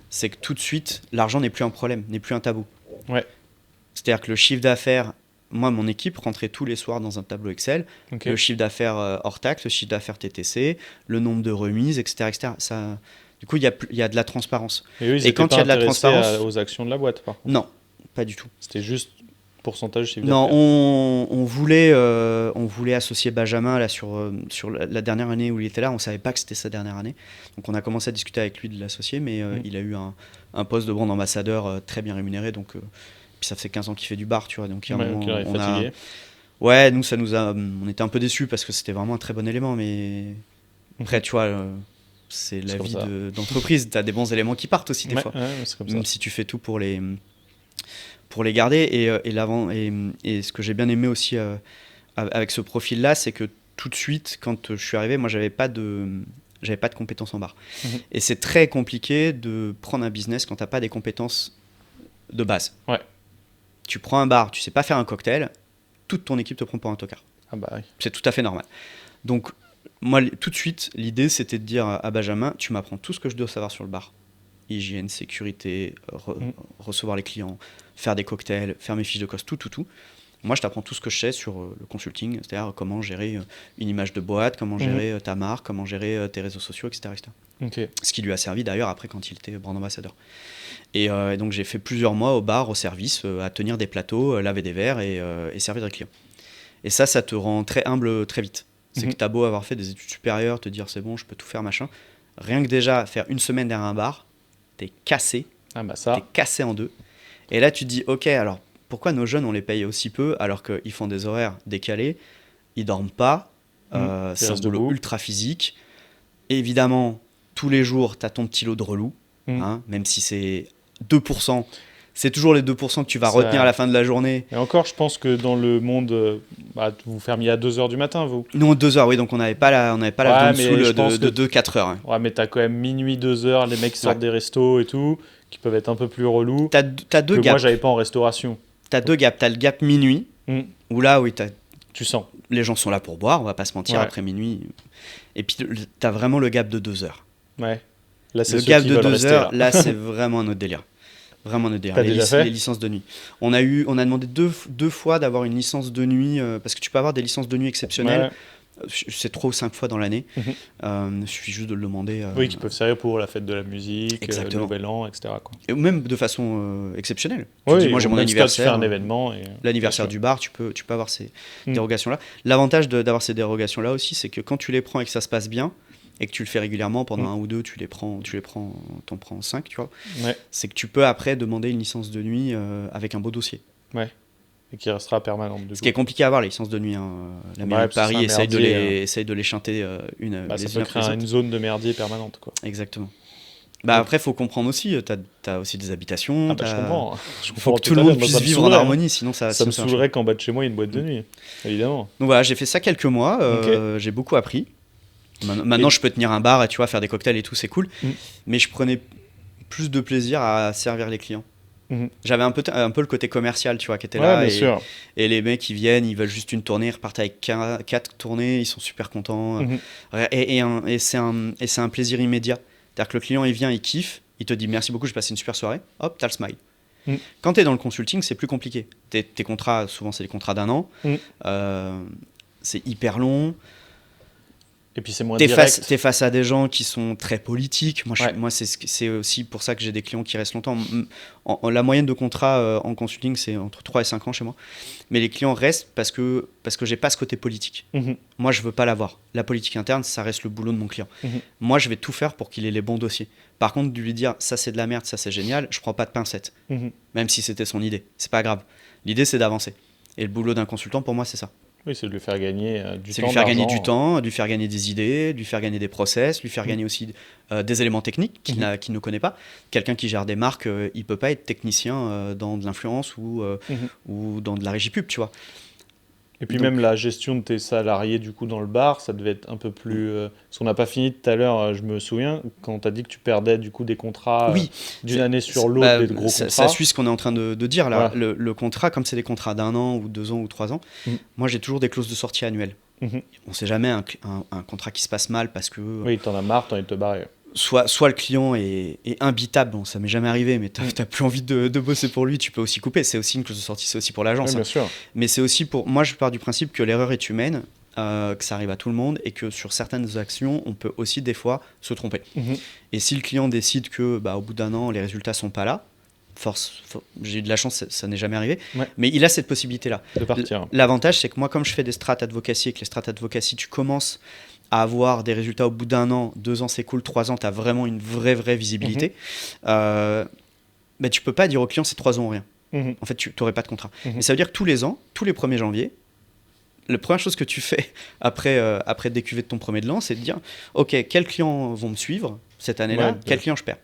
c'est que tout de suite, l'argent n'est plus un problème, n'est plus un tabou. Ouais. C'est-à-dire que le chiffre d'affaires moi, mon équipe rentrait tous les soirs dans un tableau Excel, Ok. le chiffre d'affaires hors taxe, le chiffre d'affaires TTC, le nombre de remises, etc. etc. Ça, du coup, il y a de la transparence. Et eux, ils Et étaient quand pas il y a de la intéressés transparence- aux actions de la boîte, par contre. Non, pas du tout. C'était juste pourcentage chiffre Non, d'affaires. on voulait associer Benjamin là, sur la dernière année où il était là. On ne savait pas que c'était sa dernière année. Donc on a commencé à discuter avec lui de l'associer, mais il a eu un poste de brand ambassadeur très bien rémunéré. Donc, puis ça fait 15 ans qu'il fait du bar, tu vois. Donc il y a un Ouais, moment, ok, il est on a... fatigué. Ouais, nous, on était un peu déçus parce que c'était vraiment un très bon élément. Mais après, tu vois, c'est la C'est comme vie ça. d'entreprise. Tu as des bons éléments qui partent aussi des Ouais, fois. ouais, c'est comme ça. Même si tu fais tout pour les garder. Et ce que j'ai bien aimé aussi avec ce profil-là, c'est que tout de suite, quand je suis arrivé, moi, j'avais pas de compétences en bar. Mhm. Et c'est très compliqué de prendre un business quand t'as pas des compétences de base. Ouais. Tu prends un bar, tu sais pas faire un cocktail, toute ton équipe te prend pour un tocard. Ah bah oui. C'est tout à fait normal. Donc, moi, tout de suite, l'idée, c'était de dire à Benjamin, tu m'apprends tout ce que je dois savoir sur le bar. Hygiène, sécurité, recevoir les clients, faire des cocktails, faire mes fiches de cost, tout. Moi, je t'apprends tout ce que je sais sur le consulting, c'est-à-dire comment gérer une image de boîte, comment gérer ta marque, comment gérer tes réseaux sociaux, etc., etc. Ok. Ce qui lui a servi d'ailleurs après quand il était brand ambassadeur. Et donc, j'ai fait plusieurs mois au bar, au service, à tenir des plateaux, laver des verres et servir des clients. Et ça te rend très humble très vite. C'est que t'as beau avoir fait des études supérieures, te dire c'est bon, je peux tout faire, machin. Rien que déjà faire une semaine derrière un bar, t'es cassé, Ah bah ça. t'es cassé en deux. Et là, tu te dis, ok, alors pourquoi nos jeunes, on les paye aussi peu alors qu'ils font des horaires décalés, ils dorment pas, Ils c'est un restent boulot debout. ultra physique. Et évidemment, tous les jours, t'as ton petit lot de relous, Mm. hein, même si c'est 2%. C'est toujours les 2% que tu vas Ça- retenir à la fin de la journée. Et encore, je pense que dans le monde, vous fermiez à 2h du matin, vous. Nous, 2 heures, oui, donc on n'avait pas la Ouais, dent mais dessous je pense de que- 2-4 heures. Hein. Ouais, mais t'as quand même minuit, 2h, les mecs sortent Ouais. des restos et tout, qui peuvent être un peu plus relous. T'as deux Que moi, gaps. j'avais pas en restauration. T'as deux gaps. T'as le gap minuit, Mm. où là, oui, Tu sens. les gens sont là pour boire, on va pas se mentir, Ouais. après minuit. Et puis, t'as vraiment le gap de 2 heures. Ouais. Là, c'est Le ceux gap qui de veulent 2 rester, heures, là. là, c'est vraiment un autre délire. Vraiment un autre délire. T'as déjà fait Les licences de nuit. On a demandé deux fois d'avoir une licence de nuit, parce que tu peux avoir des licences de nuit exceptionnelles. Ouais. C'est 3 ou 5 fois dans l'année. Mhm. Il suffit juste de le demander. Oui, qui peuvent servir pour la fête de la musique, le Exactement. nouvel an, etc. Quoi. Et même de façon exceptionnelle. Tu Oui, dis, moi j'ai ou mon même si toi, tu anniversaire. fais un événement. L'anniversaire bien sûr. du bar, tu peux avoir ces Mm. dérogations-là. L'avantage d'avoir ces dérogations-là aussi, c'est que quand tu les prends et que ça se passe bien, et que tu le fais régulièrement, pendant un ou deux, t'en prends 5, tu vois, Ouais. c'est que tu peux après demander une licence de nuit avec un beau dossier. Et qui restera permanente. Du Ce coup. qui est compliqué à avoir, les licences de nuit. Hein. La Ouais, mairie de parce que Paris c'est un essaye merdier, essaye de les chanter une Bah, les ça unes peut après créer les une autres. zone de merdier permanente. Quoi. Exactement. Bah, après, il faut comprendre aussi, t'as aussi des habitations. Ah bah, je comprends. Je Faut comprends que tout le monde puisse vivre en harmonie. harmonie, sinon ça Ça me marche pas. saoulerait qu'en bas de chez moi, il y ait une boîte de nuit. Évidemment. Donc voilà, j'ai fait ça quelques mois, j'ai beaucoup appris. Maintenant, je peux tenir un bar et tu vois, faire des cocktails et tout, c'est cool. Mm. Mais je prenais plus de plaisir à servir les clients. Mhm. J'avais un peu le côté commercial, tu vois, qui était Ouais, là. bien Et, sûr. et les mecs, ils viennent, ils veulent juste une tournée, ils repartent avec 4 tournées, ils sont super contents. Mhm. Et c'est un plaisir immédiat. C'est-à-dire que le client, il vient, il kiffe, il te dit merci beaucoup, j'ai passé une super soirée, hop, t'as le smile. Mm. Quand t'es dans le consulting, c'est plus compliqué. Tes contrats, souvent, c'est des contrats d'1 an. Mm. C'est hyper long. Et puis c'est moins T'es direct. face à des gens qui sont très politiques. Ouais. Moi c'est aussi pour ça que j'ai des clients qui restent longtemps. La moyenne de contrat en consulting, c'est entre 3 et 5 ans chez moi. Mais les clients restent parce que j'ai pas ce côté politique. Mhm. Moi, je veux pas l'avoir. La politique interne, ça reste le boulot de mon client. Mhm. Moi, je vais tout faire pour qu'il ait les bons dossiers. Par contre, de lui dire ça c'est de la merde, ça c'est génial, je prends pas de pincettes. Mhm. Même si c'était son idée. C'est pas grave. L'idée, c'est d'avancer. Et le boulot d'un consultant, pour moi, c'est ça. Oui, c'est de lui faire gagner du temps. C'est lui faire gagner d'argent. du temps, lui faire gagner des idées, lui faire gagner des process, lui faire gagner aussi des éléments techniques qu'il ne connaît pas. Quelqu'un qui gère des marques, il peut pas être technicien dans de l'influence ou dans de la régie pub, tu vois. Et puis Donc- même la gestion de tes salariés du coup dans le bar, ça devait être un peu plus... Parce qu'on n'a pas fini tout à l'heure, je me souviens, quand tu as dit que tu perdais du coup des contrats Oui, d'une c'est- année sur l'autre, des gros ça contrats. suit ce qu'on est en train de dire là. Voilà. Le contrat, comme c'est des contrats d'1 an ou 2 ans ou 3 ans, moi j'ai toujours des clauses de sortie annuelles. Mhm. On sait jamais un contrat qui se passe mal parce que Oui, t'en as marre, t'as envie de te barrer. soit le client est imbitable, bon, ça m'est jamais arrivé, mais t'as plus envie de bosser pour lui, tu peux aussi couper. C'est aussi une clause de sortie, c'est aussi pour l'agence. Oui, bien sûr. Mais c'est aussi pour. Moi, je pars du principe que l'erreur est humaine, que ça arrive à tout le monde et que sur certaines actions, on peut aussi des fois se tromper. Et si le client décide que, au bout d'un an, les résultats sont pas là, j'ai eu de la chance, ça n'est jamais arrivé, mais il a cette possibilité-là. De partir. L'avantage, c'est que moi, comme je fais des strats advocacy, et que les strats advocacy, tu commences à avoir des résultats au bout d'un an, 2 ans s'écoulent, 3 ans, tu as vraiment une vraie visibilité, tu peux pas dire au client c'est 3 ans ou rien. En fait, tu n'aurais pas de contrat. Mais ça veut dire que tous les ans, tous les 1er janvier, la première chose que tu fais après décuver de ton premier de l'an, c'est de dire ok, quels clients vont me suivre cette année-là, quels clients je perds.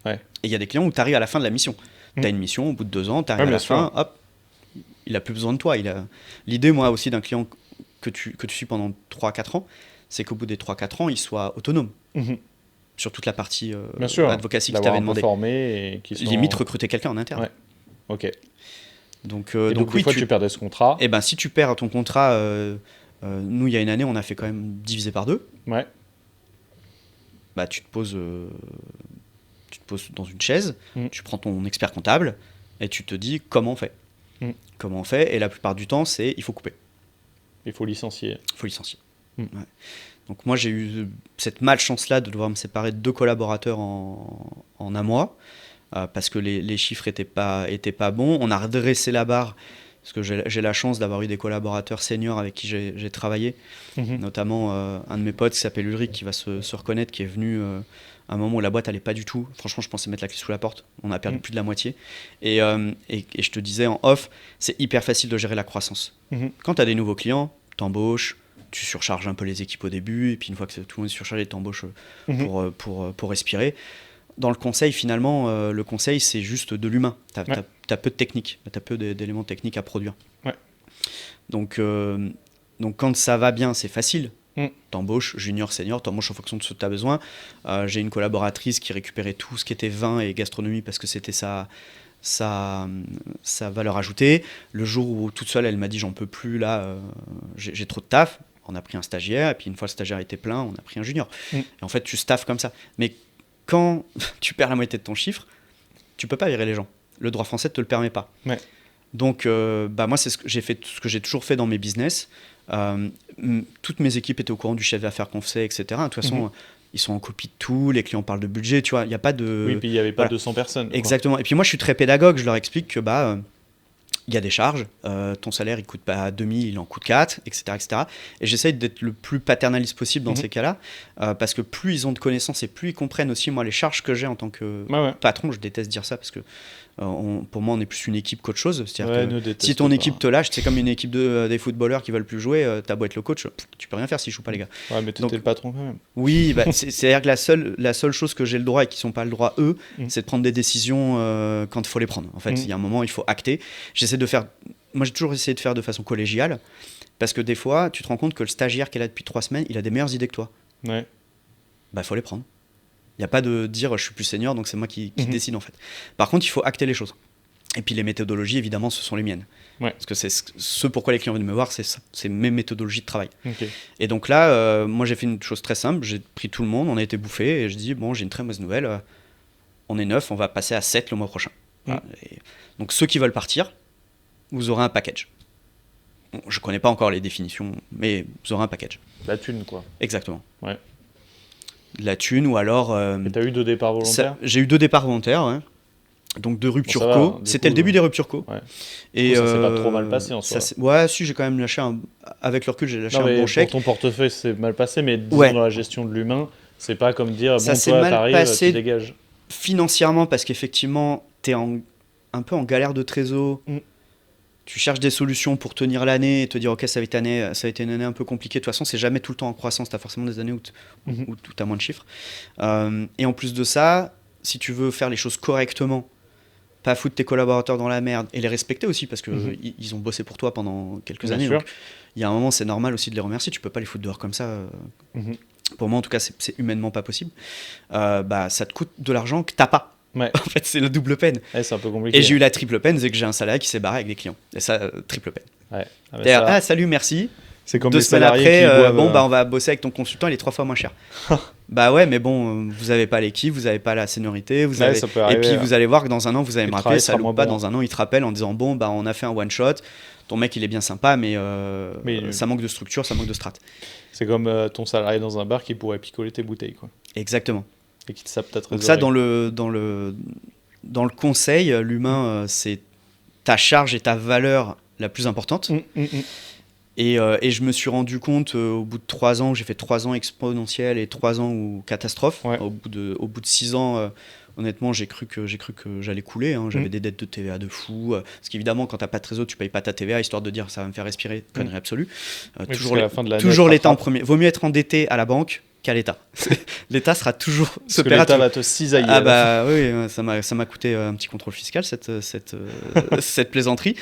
Et il y a des clients où tu arrives à la fin de la mission. Tu as une mission, au bout de 2 ans, tu arrives à la fin, hop, il a plus besoin de toi. L'idée, moi aussi, d'un client que tu suis pendant 3-4 ans, c'est qu'au bout des 3-4 ans, il soit autonome. Sur toute la partie advocacy que tu avais demandé. Formé et limite recruter quelqu'un en interne. Ok. Donc oui, fois tu perdais ce contrat. Et si tu perds ton contrat, nous, il y a une année, on a fait quand même diviser par 2. Tu te poses dans une chaise, tu prends ton expert comptable et tu te dis comment on fait. Comment on fait, et la plupart du temps, c'est il faut couper. Il faut licencier. Donc moi, j'ai eu cette malchance-là de devoir me séparer de 2 collaborateurs en un mois, parce que les chiffres étaient pas bons. On a redressé la barre, parce que j'ai la chance d'avoir eu des collaborateurs seniors avec qui j'ai travaillé, notamment un de mes potes qui s'appelle Ulrich, qui va se reconnaître, qui est venu à un moment où la boîte allait pas du tout. Franchement, je pensais mettre la clé sous la porte. On a perdu plus de la moitié. Et je te disais en off, c'est hyper facile de gérer la croissance. Quand tu as des nouveaux clients, t'embauches, tu surcharges un peu les équipes au début, et puis une fois que tout le monde est surchargé, t'embauches pour respirer. Dans le conseil, finalement, le conseil, c'est juste de l'humain. T'as peu de technique, t'as peu d'éléments techniques à produire. Donc quand ça va bien, c'est facile. T'embauches junior, senior, t'embauches en fonction de ce que t'as besoin. J'ai une collaboratrice qui récupérait tout ce qui était vin et gastronomie parce que c'était sa valeur ajoutée. Le jour où toute seule, elle m'a dit j'en peux plus, là, j'ai trop de taf. On a pris un stagiaire, et puis une fois le stagiaire était plein, on a pris un junior. Et en fait, tu staffes comme ça. Mais quand tu perds la moitié de ton chiffre, tu peux pas virer les gens. Le droit français ne te le permet pas. Donc, moi, c'est ce que j'ai toujours fait dans mes business. Toutes mes équipes étaient au courant du chef d'affaires qu'on faisait, etc. De toute façon, ils sont en copie de tout, les clients parlent de budget, tu vois, il n'y a pas de... Oui, puis il n'y avait pas 200 personnes. Exactement. Et puis moi, je suis très pédagogue, je leur explique que il y a des charges, ton salaire il coûte pas 2000, il en coûte 4, etc. Et j'essaye d'être le plus paternaliste possible dans ces cas-là, parce que plus ils ont de connaissances et plus ils comprennent aussi moi les charges que j'ai en tant que patron. Je déteste dire ça parce que pour moi on est plus une équipe qu'autre chose. C'est-à-dire que si ton équipe te lâche, c'est comme une équipe des footballeurs qui veulent plus jouer, t'as beau être le coach, tu peux rien faire s'ils jouent pas les gars. Ouais, mais t'étais le patron quand même. Oui, c'est-à-dire que la seule chose que j'ai le droit et qu'ils sont pas le droit eux, c'est de prendre des décisions quand il faut les prendre. En fait, il y a un moment il faut acter. Moi j'ai toujours essayé de faire de façon collégiale, parce que des fois tu te rends compte que le stagiaire qui est là depuis 3 semaines, il a des meilleures idées que toi. Il faut les prendre. Il n'y a pas de dire je suis plus senior donc c'est moi qui décide en fait. Par contre il faut acter les choses. Et puis les méthodologies évidemment ce sont les miennes. Parce que c'est ce pourquoi les clients viennent me voir, c'est ça, c'est mes méthodologies de travail. Et donc là moi j'ai fait une chose très simple, j'ai pris tout le monde, on a été bouffé et je dis bon j'ai une très mauvaise nouvelle, on est 9, on va passer à 7 le mois prochain. Et donc ceux qui veulent partir, vous aurez un package. Bon, je connais pas encore les définitions, mais vous aurez un package. La thune, quoi. Exactement. La thune, ou alors... Et t'as eu 2 départs volontaires ? J'ai eu 2 départs volontaires, donc 2 ruptures co. C'était le début des ruptures co. Et ça s'est pas trop mal passé en soi. Si, j'ai quand même lâché avec le recul, j'ai lâché un bon chèque. Pour ton portefeuille, c'est mal passé, mais disons dans la gestion de l'humain, c'est pas comme dire, ça bon, toi, t'arrives, tu dégages. Financièrement, parce qu'effectivement, t'es un peu en galère de trésor. Tu cherches des solutions pour tenir l'année et te dire ok, ça a été une année un peu compliquée. De toute façon, c'est jamais tout le temps en croissance. Tu as forcément des années où tu as moins de chiffres. Et en plus de ça, si tu veux faire les choses correctement, pas foutre tes collaborateurs dans la merde et les respecter aussi, parce qu'ils ils ont bossé pour toi pendant quelques années. Donc, il y a un moment, c'est normal aussi de les remercier. Tu peux pas les foutre dehors comme ça. Pour moi, en tout cas, c'est humainement pas possible. Ça te coûte de l'argent que t'as pas. En fait, c'est la double peine. C'est un peu compliqué. Et j'ai eu la triple peine, c'est que j'ai un salarié qui s'est barré avec des clients. Et ça, triple peine. Salut, merci. C'est comme 2 les semaines salariés après, qui doivent, bon, bah, on va bosser avec ton consultant, il est 3 fois moins cher. Bah ouais, mais bon, vous avez pas l'équipe, vous avez pas la seniorité, vous Ouais, avez... ça peut et arriver, puis vous allez voir que dans un an, vous allez le me rappeler, travail ça sera loupe moins pas, bon. dans un an, il te rappelle en disant, bon, bah on a fait un one shot, ton mec il est bien sympa, mais ça manque de structure, ça manque de strat. C'est comme ton salarié dans un bar qui pourrait picoler tes bouteilles, quoi. Exactement. Et qui te sape ta trésorerie. Donc ça, dans le conseil, l'humain, c'est ta charge et ta valeur la plus importante. Et je me suis rendu compte au bout de 3 ans, où j'ai fait 3 ans exponentiel et 3 ans où catastrophe. Ouais. Au bout de 6 ans, honnêtement, j'ai cru que j'allais couler. Hein. J'avais des dettes de TVA de fou. Parce qu'évidemment, quand t'as pas de trésor, tu payes pas ta TVA, histoire de dire ça va me faire respirer. Connerie absolue. Toujours l'État en premier. Vaut mieux être endetté à la banque qu'à l'État. L'État sera toujours ce que l'État va te cisailler. Ah bah oui, ça m'a coûté un petit contrôle fiscal cette plaisanterie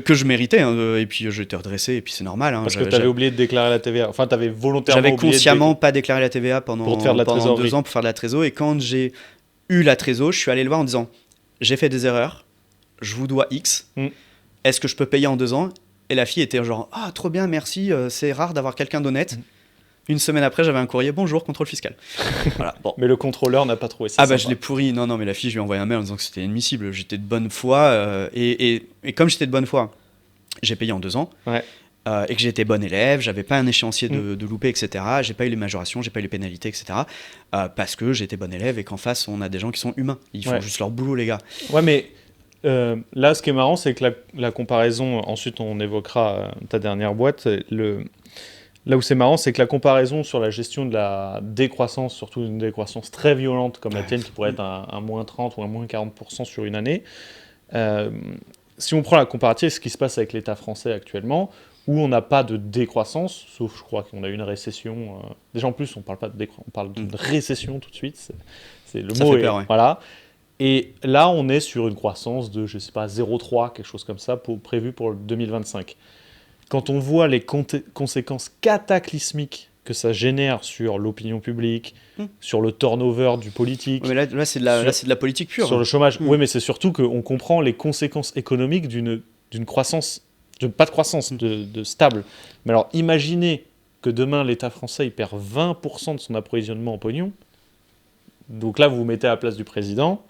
que je méritais, hein, et puis j'ai été redressé et puis c'est normal. Hein, parce que t'avais oublié de déclarer la TVA. Enfin, t'avais volontairement oublié. J'avais consciemment pas déclaré la TVA pendant 2 ans pour faire de la trésor, et quand j'ai eu la trésor, je suis allé le voir en disant j'ai fait des erreurs, je vous dois X. Est-ce que je peux payer en 2 ans? Et la fille était genre ah trop bien, merci, c'est rare d'avoir quelqu'un d'honnête. Une semaine après, j'avais un courrier bonjour, contrôle fiscal. Voilà, bon. Mais le contrôleur n'a pas trouvé ça. Ah bah je l'ai pourri. Non, mais la fille, je lui ai envoyé un mail en disant que c'était inadmissible. J'étais de bonne foi. Et comme j'étais de bonne foi, j'ai payé en 2 ans. Ouais. Et que j'étais bon élève, j'avais pas un échéancier de louper, etc. J'ai pas eu les majorations, j'ai pas eu les pénalités, etc. Parce que j'étais bon élève et qu'en face, on a des gens qui sont humains. Ils font juste leur boulot, les gars. Ouais, mais là, ce qui est marrant, c'est que la comparaison, ensuite on évoquera ta dernière boîte, là où c'est marrant, c'est que la comparaison sur la gestion de la décroissance, surtout une décroissance très violente comme la tienne, qui pourrait être un moins 30 ou un moins 40% sur une année, si on prend la comparative, ce qui se passe avec l'État français actuellement, où on n'a pas de décroissance, sauf je crois qu'on a eu une récession. Déjà en plus, on parle pas de décroissance, on parle d'une récession tout de suite. C'est le ça mot. Fait peur, ouais. Voilà. Et là, on est sur une croissance de, je sais pas, 0,3, quelque chose comme ça, prévu pour 2025. Quand on voit les conséquences cataclysmiques que ça génère sur l'opinion publique, sur le turnover du politique... Mais là c'est de la politique pure. Sur le chômage. Oui, mais c'est surtout qu'on comprend les conséquences économiques d'une croissance, pas de croissance, de stable. Mais alors, imaginez que demain, l'État français il perd 20% de son approvisionnement en pognon. Donc là, vous vous mettez à la place du président.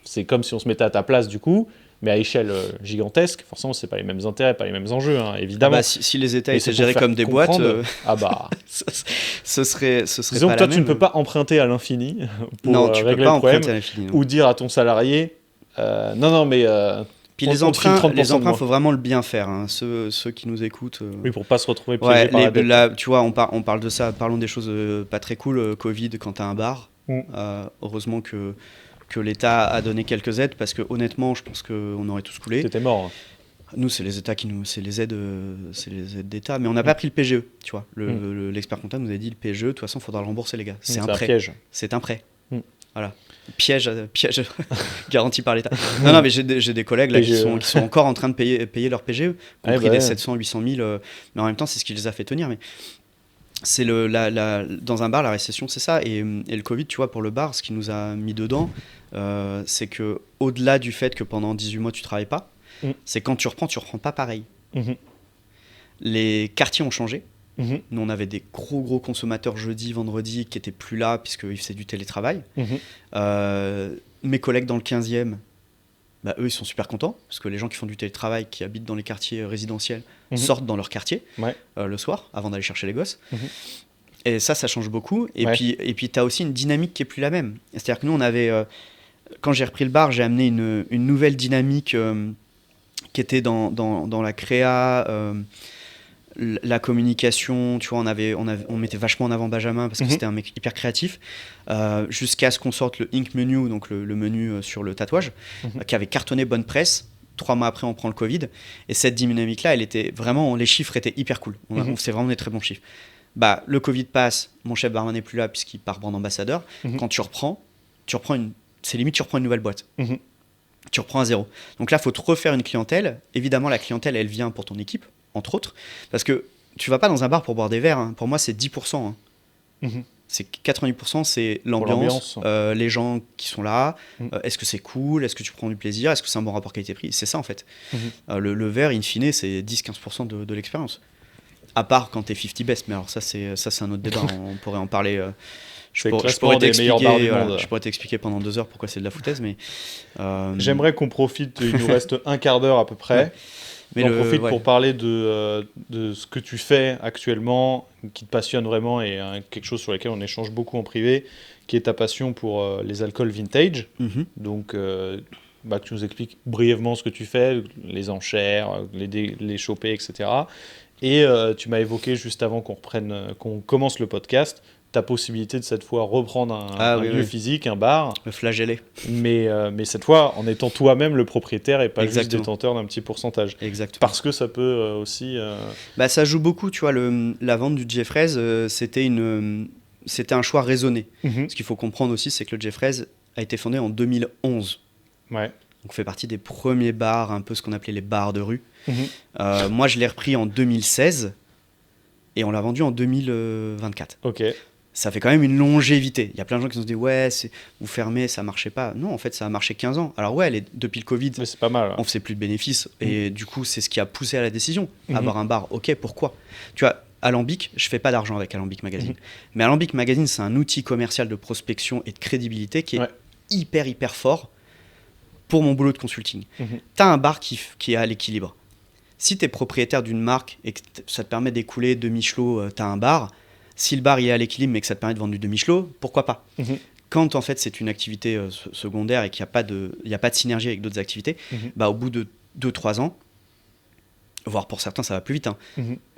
C'est comme si on se mettait à ta place, du coup, mais à échelle gigantesque. Forcément, c'est pas les mêmes intérêts, pas les mêmes enjeux, hein, évidemment. Ah bah, si les États étaient gérés comme des boîtes, ah bah, ce serait disons pas que toi, la tu même. ne peux pas emprunter à l'infini pour non, tu régler peux pas le problème, emprunter à l'infini. ou dire à ton salarié, non, mais... Puis les emprunts, faut vraiment le bien faire. Hein. Ceux qui nous écoutent. Oui, pour pas se retrouver piégé par la dette. Là, tu vois, on parle de ça. Parlons des choses pas très cool. Covid, quand t'as un bar. Heureusement que l'État a donné quelques aides, parce que honnêtement, je pense qu'on aurait tous coulé. T'étais mort. Hein. Nous, c'est les États c'est les aides d'État, mais on n'a pas pris le PGE. Tu vois, l'expert comptable nous a dit le PGE. De toute façon, il faudra le rembourser, les gars. C'est un prêt. Piège. C'est un prêt. Voilà. Piège garanti par l'État. Non, mais j'ai des collègues là, qui sont encore en train de payer leur PGE, compris des 700, 800 000. Mais en même temps, c'est ce qui les a fait tenir. Mais c'est dans un bar, la récession, c'est ça. Et le Covid, tu vois, pour le bar, ce qui nous a mis dedans, c'est que au-delà du fait que pendant 18 mois, tu travailles pas, c'est quand tu reprends pas pareil. Les quartiers ont changé. Nous, on avait des gros consommateurs jeudi, vendredi qui étaient plus là puisqu'ils faisaient du télétravail. Mes collègues dans le 15e, bah, eux, ils sont super contents parce que les gens qui font du télétravail, qui habitent dans les quartiers résidentiels, sortent dans leur quartier le soir avant d'aller chercher les gosses. Et ça change beaucoup. Et puis, tu as aussi une dynamique qui est plus la même. C'est-à-dire que nous, on avait... quand j'ai repris le bar, j'ai amené une nouvelle dynamique qui était dans la créa... la communication, tu vois, on mettait vachement en avant Benjamin parce que c'était un mec hyper créatif, jusqu'à ce qu'on sorte le Ink Menu, donc le menu sur le tatouage, qui avait cartonné bonne presse. 3 mois après, on prend le Covid, et cette dynamique-là, elle était vraiment, les chiffres étaient hyper cool. On faisait vraiment des très bons chiffres. Bah, le Covid passe, mon chef barman n'est plus là puisqu'il part brand ambassadeur. Quand tu reprends c'est limite tu reprends une nouvelle boîte. Tu reprends à zéro. Donc là, il faut te refaire une clientèle. Évidemment, la clientèle, elle vient pour ton équipe, entre autres, parce que tu vas pas dans un bar pour boire des verres. Hein. Pour moi, c'est 10%. Hein. C'est 90%, c'est l'ambiance, les gens qui sont là. Est-ce que c'est cool? Est-ce que tu prends du plaisir? Est-ce que c'est un bon rapport qualité-prix? C'est ça, en fait. Le verre, in fine, c'est 10-15% de l'expérience. À part quand t'es 50 best, mais alors ça c'est un autre débat, on pourrait en parler. Je C'est le pourrais classement des meilleurs bars du monde. je pourrais t'expliquer pendant 2 heures pourquoi c'est de la foutaise, mais... J'aimerais qu'on profite, il nous reste un quart d'heure à peu près. Ouais. Mais On profite pour parler de ce que tu fais actuellement, qui te passionne vraiment et quelque chose sur lequel on échange beaucoup en privé, qui est ta passion pour les alcools vintage. Mhm. Donc, que tu nous expliques brièvement ce que tu fais, les enchères, les choper, etc. Et tu m'as évoqué juste avant qu'on commence le podcast, ta possibilité de cette fois reprendre un lieu physique, un bar. Le flageller. Mais cette fois, en étant toi-même le propriétaire et pas Exactement. juste détenteur d'un petit pourcentage. Exactement. Parce que ça peut aussi... ça joue beaucoup, tu vois, la vente du Jeffreys, c'était un choix raisonné. Ce qu'il faut comprendre aussi, c'est que le Jeffreys a été fondé en 2011. Ouais. Donc, fait partie des premiers bars, un peu ce qu'on appelait les bars de rue. Moi, je l'ai repris en 2016 et on l'a vendu en 2024. Ok. Ça fait quand même une longévité. Il y a plein de gens qui se disent ouais, vous fermez, ça marchait pas. Non, en fait, ça a marché 15 ans. Alors ouais, depuis le Covid, mais c'est pas mal, on faisait plus de bénéfices et du coup, c'est ce qui a poussé à la décision. Avoir un bar, ok, pourquoi ? Tu vois, Alambic, je fais pas d'argent avec Alambic Magazine. Mais Alambic Magazine, c'est un outil commercial de prospection et de crédibilité qui est hyper fort pour mon boulot de consulting. T'as un bar qui est à l'équilibre. Si t'es propriétaire d'une marque et que ça te permet d'écouler 2 Michelot, t'as un bar. Si le bar il est à l'équilibre mais que ça te permet de vendre du 2 Michelot, pourquoi pas ? Quand en fait c'est une activité secondaire et qu'il n'y a pas de synergie avec d'autres activités, au bout de 2-3 ans, voire pour certains ça va plus vite,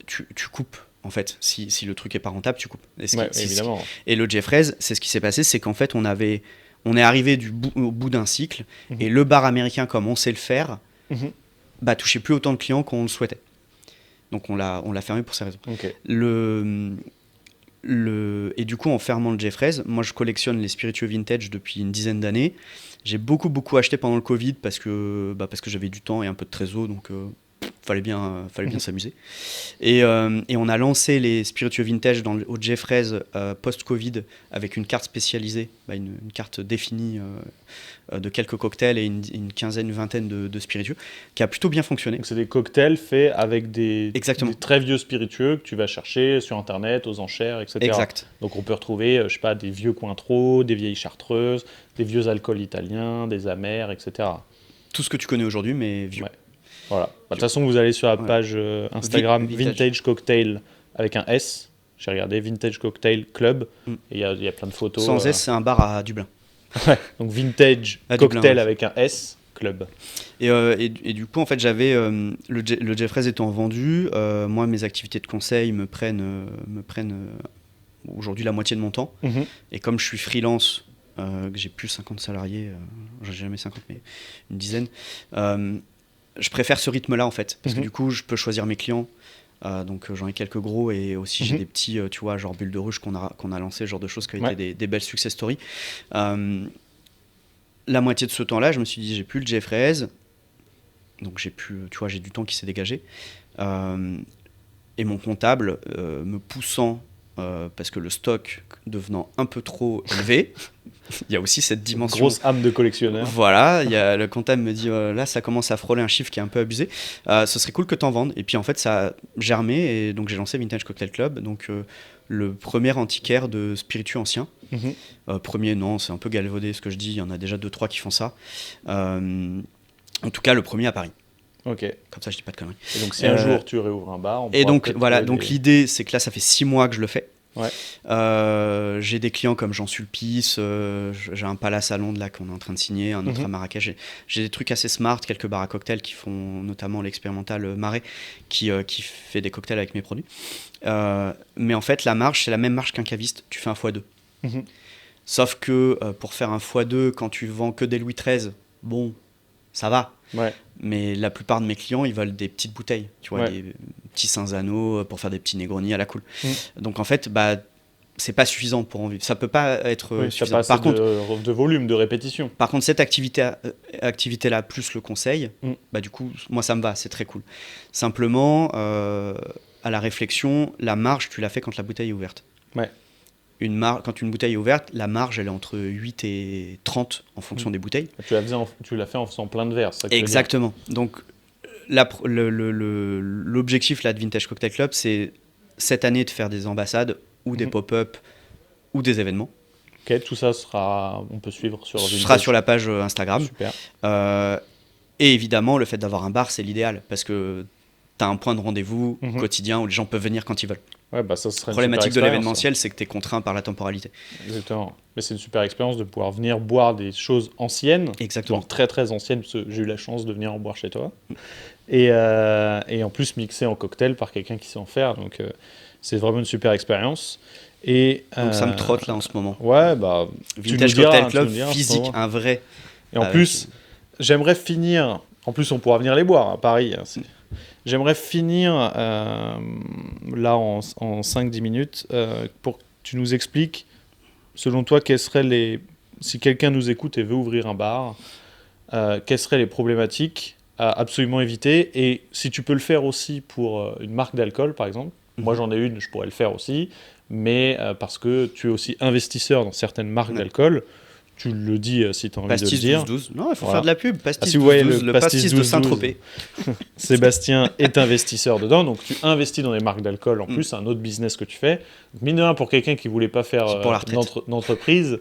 tu coupes en fait. Si le truc est pas rentable, tu coupes. Évidemment. Et le Jeffreys, c'est ce qui s'est passé, c'est qu'en fait on est arrivé au bout d'un cycle et le bar américain, comme on sait le faire, touchait plus autant de clients qu'on le souhaitait. Donc on l'a fermé pour ces raisons. Okay. Et du coup, en fermant le Jeffreys, moi je collectionne les spiritueux vintage depuis une dizaine d'années. J'ai beaucoup acheté pendant le Covid parce que j'avais du temps et un peu de trésor, donc fallait bien s'amuser. Et on a lancé les spiritueux vintage au Jeffreys post-Covid avec une carte spécialisée, une carte définie de quelques cocktails et une quinzaine, une vingtaine de spiritueux, qui a plutôt bien fonctionné. Donc c'est des cocktails faits avec des très vieux spiritueux que tu vas chercher sur Internet, aux enchères, etc. Exact. Donc on peut retrouver, des vieux Cointreau, des vieilles Chartreuses, des vieux alcools italiens, des amers, etc. Tout ce que tu connais aujourd'hui, mais vieux. Ouais. Voilà. De toute façon, vous allez sur la page Instagram Vintage Cocktail avec un S. J'ai regardé Vintage Cocktail Club et il y a plein de photos. Sans S, c'est un bar à Dublin. Ouais. Donc Vintage Cocktail avec un S Club. Et du coup, en fait, j'avais le Jeffreys étant vendu. Moi, mes activités de conseil me prennent aujourd'hui la moitié de mon temps. Et comme je suis freelance, que j'ai plus 50 salariés, j'ai jamais 50, mais une dizaine. Je préfère ce rythme-là en fait, parce que du coup je peux choisir mes clients, donc j'en ai quelques gros et aussi j'ai des petits, tu vois, genre Bulle de Ruche qu'on a lancé, ce genre de choses qui ont été des belles success stories. La moitié de ce temps-là, je me suis dit j'ai plus le Jeffreys, donc j'ai du temps qui s'est dégagé, et mon comptable me poussant, parce que le stock devenant un peu trop élevé, il y a aussi cette dimension. Grosse âme de collectionneur. Voilà, le comptable me dit là ça commence à frôler un chiffre qui est un peu abusé. Ce serait cool que tu en vendes. Et puis en fait ça a germé et donc j'ai lancé Vintage Cocktail Club, donc le premier antiquaire de spiritueux anciens. Premier, non, c'est un peu galvaudé ce que je dis. Il y en a déjà 2-3 qui font ça. En tout cas, le premier à Paris. Ok. Comme ça, je dis pas de conneries. Et donc si un jour tu réouvres un bar, et donc voilà, donc l'idée c'est que là ça fait 6 mois que je le fais. Ouais. J'ai des clients comme Jean Sulpice, j'ai un palace à Londres là qu'on est en train de signer, un autre à Marrakech. J'ai des trucs assez smart, quelques bars à cocktails qui font notamment l'expérimental Marais qui fait des cocktails avec mes produits. Mais en fait la marge c'est la même marge qu'un caviste, tu fais un x2. Sauf que pour faire un x2 quand tu vends que des Louis XIII, bon ça va. Ouais. Mais la plupart de mes clients, ils veulent des petites bouteilles, tu vois, des petits Cinzano pour faire des petits Negroni à la cool. Donc en fait, c'est pas suffisant pour en vivre. Ça peut pas être suffisant. Par contre, de volume, de répétition. Par contre, cette activité-là plus le conseil, du coup, moi ça me va, c'est très cool. Simplement, à la réflexion, la marge, tu la fais quand la bouteille est ouverte. Ouais. Quand une bouteille est ouverte, la marge elle est entre 8 et 30 en fonction des bouteilles. Tu l'as fait en faisant plein de verres, ça. Exactement. Donc l'objectif là, de Vintage Cocktail Club, c'est cette année de faire des ambassades ou des pop-up ou des événements. Ok, tout ça on peut suivre sur Ce sera sur la page Instagram. Super. Et évidemment, le fait d'avoir un bar, c'est l'idéal parce que tu as un point de rendez-vous quotidien où les gens peuvent venir quand ils veulent. Ouais, bah ça serait La problématique de l'événementiel, c'est que tu es contraint par la temporalité. Exactement. Mais c'est une super expérience de pouvoir venir boire des choses anciennes. Exactement. Voire très très anciennes, parce que j'ai eu la chance de venir en boire chez toi. Et en plus mixé en cocktail par quelqu'un qui sait en faire. Donc c'est vraiment une super expérience. Et, donc ça me trotte là en ce moment. Ouais, bah. Vintage Cocktail Club, physique, un vrai. Et en plus, j'aimerais finir. En plus, on pourra venir les boire à Paris. J'aimerais finir là en 5-10 minutes pour que tu nous expliques, selon toi, quelles seraient les. Si quelqu'un nous écoute et veut ouvrir un bar, quelles seraient les problématiques à absolument éviter. Et si tu peux le faire aussi pour une marque d'alcool, par exemple. Moi, j'en ai une, je pourrais le faire aussi. Mais parce que tu es aussi investisseur dans certaines marques d'alcool, tu le dis si tu as envie de le dire. Pastis 12-12. Non, il faut faire de la pub. Pastis 12-12, le pastis de Saint-Tropez. Sébastien est investisseur dedans, donc tu investis dans les marques d'alcool en plus, c'est un autre business que tu fais. Mine de rien, pour quelqu'un qui voulait pas faire d'entreprise,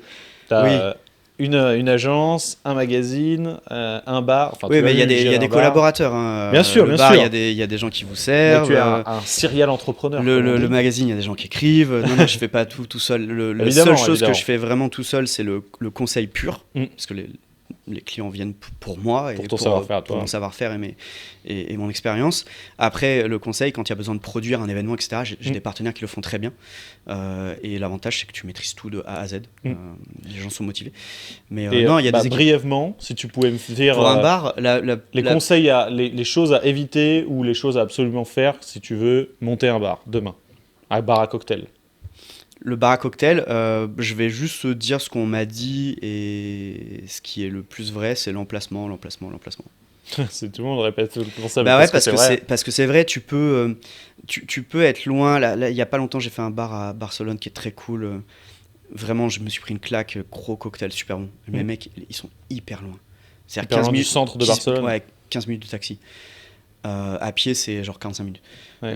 tu as une agence, un magazine, un bar. Oui, mais il y a des collaborateurs. Hein. Bien sûr, le bar, il y a des gens qui vous servent. Mais tu es un serial entrepreneur. Le magazine, il y a des gens qui écrivent. Non, je fais pas tout seul. La seule chose que je fais vraiment tout seul, c'est le conseil pur, parce que les clients viennent pour moi et pour mon savoir-faire et mon expérience. Après, le conseil, quand il y a besoin de produire un événement, etc., j'ai des partenaires qui le font très bien. Et l'avantage, c'est que tu maîtrises tout de A à Z. Les gens sont motivés. Mais non, il y a des équipes. Brièvement, si tu pouvais me dire pour un bar, conseils, les choses à éviter ou les choses à absolument faire si tu veux monter un bar demain. Un bar à cocktail. Le bar à cocktail, je vais juste dire ce qu'on m'a dit et ce qui est le plus vrai, c'est l'emplacement. C'est tout le monde répète le concept. Bah ouais, parce que c'est vrai, tu peux être loin. Là, il y a pas longtemps, j'ai fait un bar à Barcelone qui est très cool. Vraiment, je me suis pris une claque, gros cocktail, super bon. Les mecs, ils sont hyper loin. C'est-à-dire 15 minutes du centre de Barcelone. Ouais, 15 minutes de taxi. À pied, c'est genre 45 minutes. Ouais.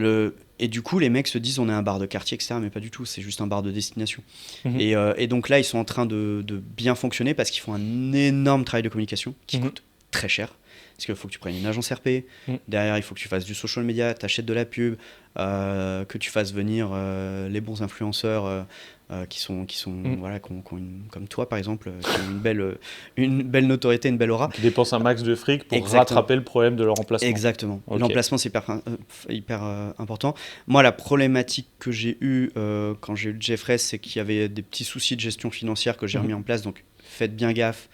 Et du coup, les mecs se disent on est un bar de quartier, etc. Mais pas du tout, c'est juste un bar de destination. Et donc là, ils sont en train de bien fonctionner parce qu'ils font un énorme travail de communication qui coûte très cher. Parce qu'il faut que tu prennes une agence RP. Derrière, il faut que tu fasses du social media, tu achètes de la pub, que tu fasses venir les bons influenceurs qui sont voilà, comme toi par exemple, qui ont une belle notoriété, une belle aura. Qui dépensent un max de fric pour rattraper le problème de leur emplacement. Exactement. Okay. L'emplacement, c'est hyper important. Moi, la problématique que j'ai eue quand j'ai eu Jeffrey, c'est qu'il y avait des petits soucis de gestion financière que j'ai remis en place. Donc, faites bien gaffe.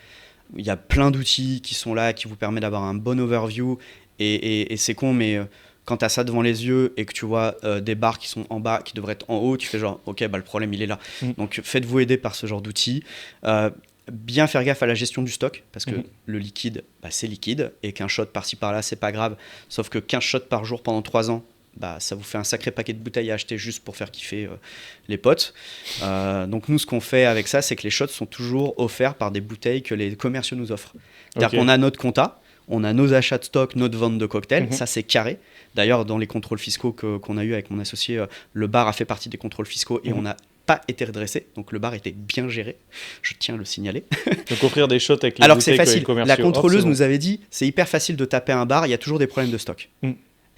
Il y a plein d'outils qui sont là, qui vous permettent d'avoir un bon overview. Et c'est con, mais quand tu as ça devant les yeux et que tu vois des bars qui sont en bas, qui devraient être en haut, tu fais genre, ok, bah, le problème, il est là. Donc, faites-vous aider par ce genre d'outils. Bien faire gaffe à la gestion du stock, parce que le liquide, bah, c'est liquide, et qu'un shot par-ci par-là, c'est pas grave. Sauf que 15 shots par jour pendant 3 ans, bah, ça vous fait un sacré paquet de bouteilles à acheter juste pour faire kiffer les potes. Donc nous, ce qu'on fait avec ça, c'est que les shots sont toujours offerts par des bouteilles que les commerciaux nous offrent. C'est-à-dire qu'on a notre compta, on a nos achats de stock, notre vente de cocktails, ça c'est carré. D'ailleurs, dans les contrôles fiscaux qu'on a eu avec mon associé, le bar a fait partie des contrôles fiscaux et on n'a pas été redressé, donc le bar était bien géré, je tiens à le signaler. Donc offrir des shots avec les alors que c'est bouteilles facile, les commerciaux. La contrôleuse nous avait dit, c'est hyper facile de taper un bar, il y a toujours des problèmes de stock.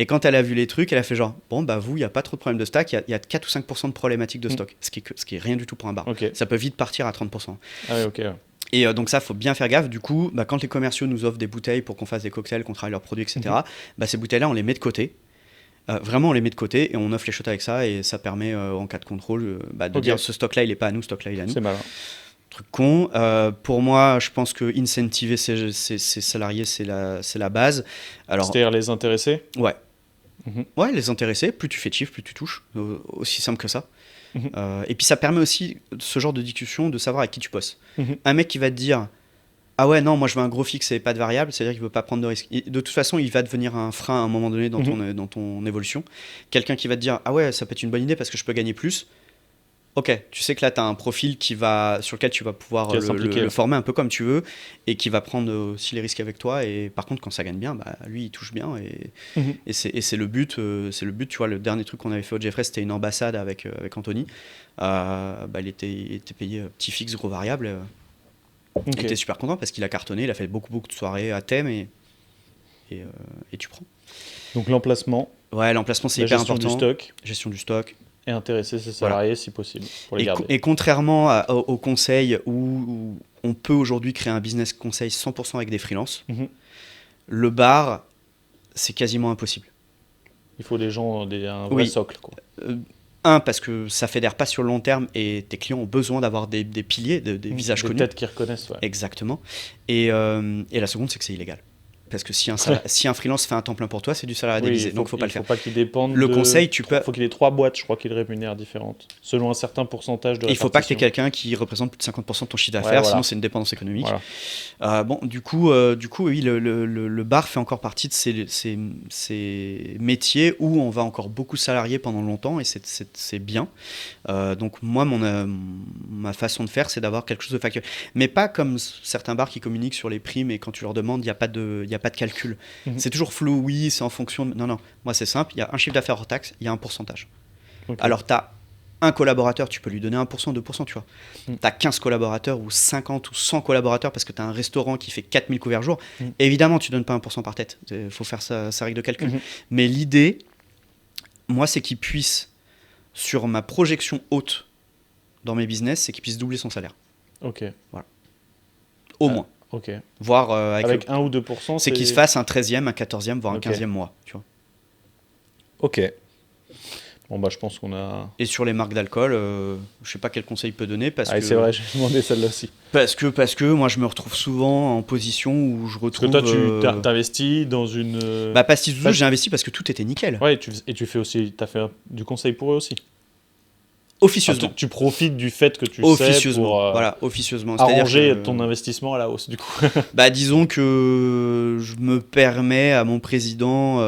Et quand elle a vu les trucs, elle a fait genre, bon bah vous, il n'y a pas trop de problèmes de stock, il y a 4 ou 5% de problématiques de stock, ce qui est rien du tout pour un bar. Ça peut vite partir à 30%. Ah oui, ok. Et donc ça, faut bien faire gaffe. Du coup, bah, quand les commerciaux nous offrent des bouteilles pour qu'on fasse des cocktails, qu'on travaille leurs produits, etc., bah, ces bouteilles-là, on les met de côté. Vraiment, on les met de côté et on offre les shots avec ça. Et ça permet, en cas de contrôle, de dire ce stock-là, il n'est pas à nous, ce stock-là, il est à nous. C'est malin. Truc con. Pour moi, je pense que incentiver ses salariés, c'est la base. Alors, c'est-à-dire les intéresser ? Ouais. Ouais, les intéresser. Plus tu fais de chiffres, plus tu touches. Aussi simple que ça. Et puis ça permet aussi, ce genre de discussion, de savoir avec qui tu bosses. Un mec qui va te dire ah ouais, non, moi je veux un gros fixe et pas de variable, c'est-à-dire qu'il ne veut pas prendre de risques. De toute façon, il va devenir un frein à un moment donné dans ton évolution. Quelqu'un qui va te dire ah ouais, ça peut être une bonne idée parce que je peux gagner plus. Ok, tu sais que là, tu as un profil sur lequel tu vas pouvoir Qui va s'impliquer, le ouais. former un peu comme tu veux et qui va prendre aussi les risques avec toi. Et par contre, quand ça gagne bien, bah, lui, il touche bien. Mhm. Et c'est le but. C'est le but. Tu vois, le dernier truc qu'on avait fait au Jeffrey, c'était une ambassade avec Anthony. Bah, il était payé petit fixe, gros variable. Il Ok. était super content parce qu'il a cartonné. Il a fait beaucoup de soirées à thème et, euh, et tu prends. Donc l'emplacement, Ouais, l'emplacement, c'est la hyper gestion du important. stock Gestion du stock. et intéresser ses Voilà. salariés si possible pour les garder. Et contrairement au conseil où on peut aujourd'hui créer un business conseil 100% avec des freelances, Mhm. le bar, c'est quasiment impossible. Il faut des gens, un vrai Oui. socle, quoi. Parce que ça fédère pas sur le long terme et tes clients ont besoin d'avoir des piliers, des visages Des connus. têtes qui reconnaissent, ouais. Exactement. Et la seconde, c'est que c'est illégal. Parce que si un freelance fait un temps plein pour toi, c'est du salariat déguisé. Donc, faut pas le faire. Il faut pas qu'il dépende Le conseil, tu peux. faut qu'il ait 3 boîtes, je crois qu'il rémunère différentes, selon un certain pourcentage de Il faut pas que tu aies répartition. quelqu'un qui représente plus de 50% de ton chiffre d'affaires, Ouais, voilà. sinon c'est une dépendance économique. Voilà. Bon, du coup, oui, le bar fait encore partie de ces métiers où on va encore beaucoup salarier pendant longtemps et c'est bien. Donc moi, ma façon de faire, c'est d'avoir quelque chose de factuel. Mais pas comme certains bars qui communiquent sur les primes et quand tu leur demandes, il n'y a pas de calcul. Mhm. C'est toujours flou, oui, c'est en fonction de... Non, moi c'est simple, il y a un chiffre d'affaires hors taxe, il y a un pourcentage. Ok. Alors tu as un collaborateur, tu peux lui donner 1%, 2%, tu vois. Mm. Tu as 15 collaborateurs ou 50 ou 100 collaborateurs parce que tu as un restaurant qui fait 4000 couverts jour. Mm. Évidemment, tu donnes pas 1% par tête. Il faut faire sa règle de calcul. Mhm. Mais l'idée, moi, c'est qu'il puisse, sur ma projection haute dans mes business, c'est qu'il puisse doubler son salaire. Ok. Au moins. Ok. Voire Avec 1 ou 2%, c'est qu'il se fasse un 13e, un 14e, voire Ok. un 15e mois. Tu vois. Ok. Bon, bah, je pense qu'on a. Et sur les marques d'alcool, je sais pas quel conseil il peut donner parce Ah, que c'est vrai, j'ai demandé celle-là aussi. parce que moi je me retrouve souvent en position où je Parce que retrouve toi, tu t'investis dans une. Pastis Doudou, j'ai investi parce que tout était nickel. Ouais, et tu fais aussi. T'as fait du conseil pour eux aussi. Officieusement. Tu profites du fait que tu sais Officieusement. pour Voilà, officieusement. C'est-à-dire arranger que, ton investissement à la hausse, du coup. disons que je me permets à mon président,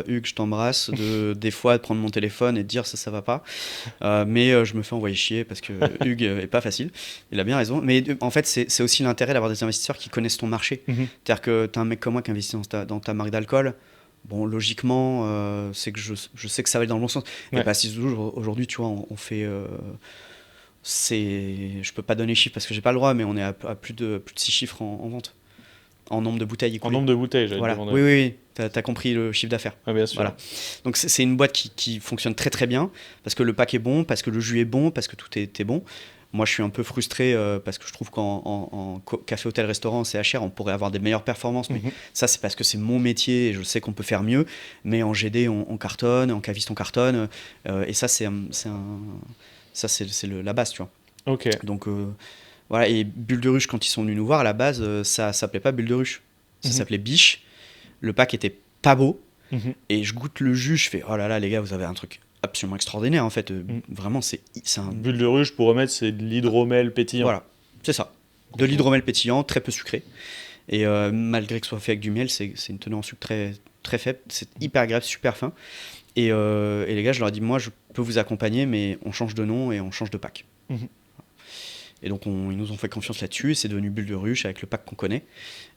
Hugues, je t'embrasse, des fois de prendre mon téléphone et de dire ça va pas. Mais je me fais envoyer chier parce que Hugues est pas facile. Il a bien raison. Mais en fait, c'est aussi l'intérêt d'avoir des investisseurs qui connaissent ton marché. Mhm. C'est-à-dire que tu as un mec comme moi qui investit dans ta marque d'alcool. Bon, logiquement, c'est que je sais que ça va aller dans le bon sens. Ouais. Et Pastis Doudou, aujourd'hui, tu vois, on fait. Je peux pas donner chiffres parce que j'ai pas le droit, mais on est à plus de 6 chiffres en vente. En nombre de bouteilles En écoulées. nombre de bouteilles, j'allais Voilà. te demander. Oui, t'as compris le chiffre d'affaires. Ouais, bien sûr. Voilà. Donc c'est une boîte qui fonctionne très très bien parce que le pack est bon, parce que le jus est bon, parce que tout est bon. Moi, je suis un peu frustré parce que je trouve qu'en café, hôtel, restaurant, CHR, on pourrait avoir des meilleures performances. Mais Mhm. ça, c'est parce que c'est mon métier et je sais qu'on peut faire mieux. Mais en GD, on cartonne, en caviste, on cartonne. Et ça, c'est la base, tu vois. Ok. Donc voilà, et Bulle de Ruche, quand ils sont venus nous voir, à la base, ça s'appelait pas Bulle de Ruche. Ça Mhm. s'appelait Biche. Le pack était pas beau. Mhm. Et je goûte le jus, je fais oh là là, les gars, vous avez un truc absolument extraordinaire en fait. Vraiment, c'est un. Bulle de ruche, pour remettre, c'est de l'hydromel pétillant. Voilà, c'est ça. De l'hydromel pétillant, très peu sucré. Et malgré que ce soit fait avec du miel, c'est une teneur en sucre très, très faible. C'est hyper agréable, super fin. Et les gars, je leur ai dit, moi, je peux vous accompagner, mais on change de nom et on change de pack. Mhm. Et donc, ils nous ont fait confiance là-dessus. Et c'est devenu Bulle de Ruche avec le pack qu'on connaît.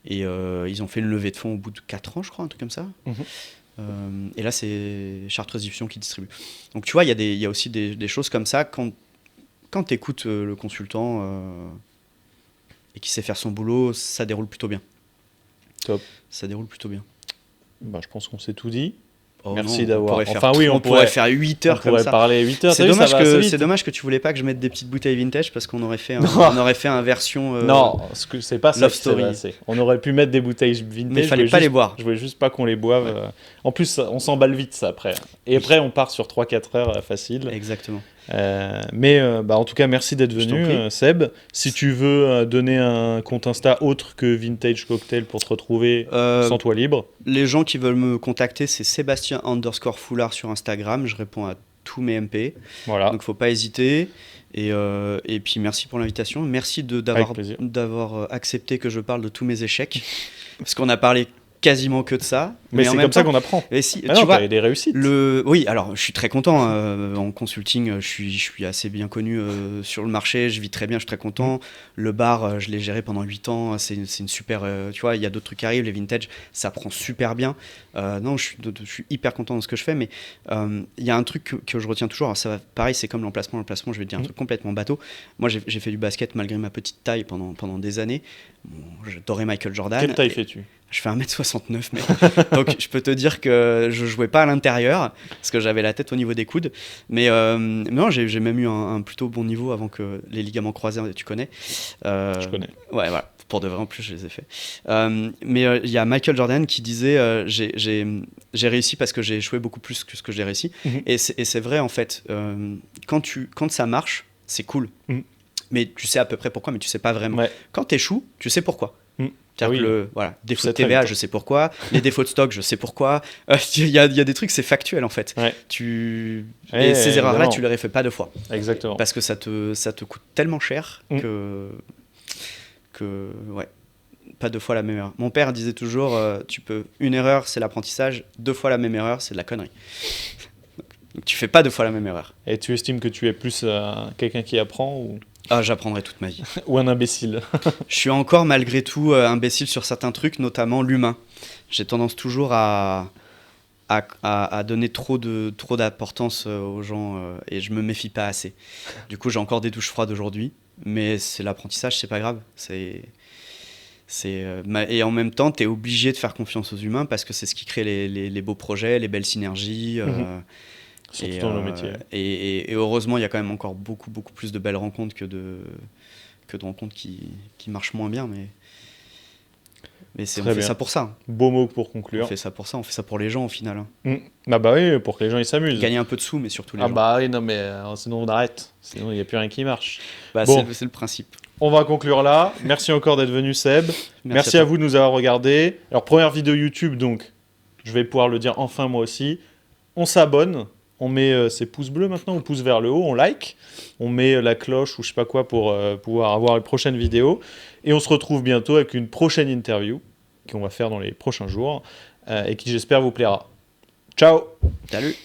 Et ils ont fait une levée de fonds au bout de 4 ans, je crois, un truc comme ça. Mhm. Et là, c'est Chartreuse Diffusion qui distribue. Donc, tu vois, il y a aussi des choses comme ça. Quand tu écoutes le consultant et qu'il sait faire son boulot, ça déroule plutôt bien. Top. Ça déroule plutôt bien. Bah, je pense qu'on s'est tout dit. Oh Merci non, d'avoir. on pourrait faire 8 heures on pourrait comme ça. parler 8 heures. C'est t'as vu, ça va assez vite. c'est dommage que tu voulais pas que je mette des petites bouteilles vintage parce qu'on aurait fait un version Non, c'est pas ça Love qui s'est Story. passé. On aurait pu mettre des bouteilles vintage. Mais il fallait pas les boire. Je voulais juste pas qu'on les boive. Ouais. En plus, on s'emballe vite ça après. Et après, on part sur 3-4 heures facile. Exactement. Mais en tout cas, merci d'être Je t'en venu, prie. Seb. Si tu veux donner un compte Insta autre que Vintage Cocktail pour te retrouver, sans toi libre. Les gens qui veulent me contacter, c'est Sébastien_Foulard sur Instagram. Je réponds à tous mes MP. Voilà. Donc, faut pas hésiter. Et puis, merci pour l'invitation. Merci Avec plaisir. d'avoir accepté que je parle de tous mes échecs. Parce qu'on a parlé quasiment que de ça. Mais en c'est même comme ça temps- qu'on apprend. Et si, Ah tu non, vois, t'as eu des réussites. Oui, alors je suis très content. En consulting, je suis assez bien connu sur le marché. Je vis très bien, je suis très content. Le bar, je l'ai géré pendant 8 ans. C'est une super. Tu vois, il y a d'autres trucs qui arrivent. Les vintage, ça prend super bien. Non, je suis hyper content de ce que je fais. Mais il y a un truc que je retiens toujours. Alors, ça va, pareil, c'est comme l'emplacement. L'emplacement, je vais te dire un truc complètement bateau. Moi, j'ai fait du basket malgré ma petite taille pendant des années. Bon, j'adorais Michael Jordan. Quelle taille fais-tu? Je fais 1m69, mec. Donc je peux te dire que je jouais pas à l'intérieur, parce que j'avais la tête au niveau des coudes. Mais non, j'ai même eu un plutôt bon niveau avant que les ligaments croisés, tu connais. Je connais. Ouais, voilà. Pour de vrai, en plus, je les ai fait. Mais il y a Michael Jordan qui disait j'ai réussi parce que j'ai échoué beaucoup plus que ce que j'ai réussi. Et c'est vrai, en fait. Quand ça marche, c'est cool. Mais tu sais à peu près pourquoi, mais tu sais pas vraiment. Ouais. Quand t'échoues, tu sais pourquoi. Oui. Voilà, défaut sais de très TVA, vite. je sais pourquoi. Les défauts de stock, je sais pourquoi. Il y a des trucs, c'est factuel en fait. Ouais. Et ces erreurs-là, évidemment. tu les refais pas deux fois. Exactement. Parce que ça te coûte tellement cher que ouais, pas deux fois la même erreur. Mon père disait toujours, une erreur, c'est l'apprentissage. 2 fois la même erreur, c'est de la connerie. Donc tu fais pas 2 fois la même erreur. Et tu estimes que tu es plus quelqu'un qui apprend ou J'apprendrai toute ma vie. ou un imbécile? Je suis encore malgré tout imbécile sur certains trucs, notamment l'humain. J'ai tendance toujours à donner trop d'importance aux gens et je me méfie pas assez. Du coup, j'ai encore des douches froides aujourd'hui, mais c'est l'apprentissage, c'est pas grave. Et en même temps, tu es obligé de faire confiance aux humains parce que c'est ce qui crée les beaux projets, les belles synergies. Surtout dans nos métiers. Et heureusement, il y a quand même encore beaucoup plus de belles rencontres que de rencontres qui marchent moins bien. Mais on fait ça pour ça. Beau mot pour On conclure. fait ça pour ça. On fait ça pour les gens au final. Bah oui, pour que les gens ils s'amusent. Gagner un peu de sous, mais surtout les Ah gens. bah oui, non mais sinon on arrête. Sinon il n'y a plus rien qui marche. Bah, Bon. c'est le principe. On va conclure là. Merci encore d'être venu Seb. Merci à vous de nous avoir regardés. Alors première vidéo YouTube donc, je vais pouvoir le dire enfin moi aussi. On s'abonne. On met ses pouces bleus maintenant, ou pouces vers le haut, on like, on met la cloche ou je sais pas quoi pour pouvoir avoir les prochaines vidéos. Et on se retrouve bientôt avec une prochaine interview qu'on va faire dans les prochains jours et qui j'espère vous plaira. Ciao! Salut!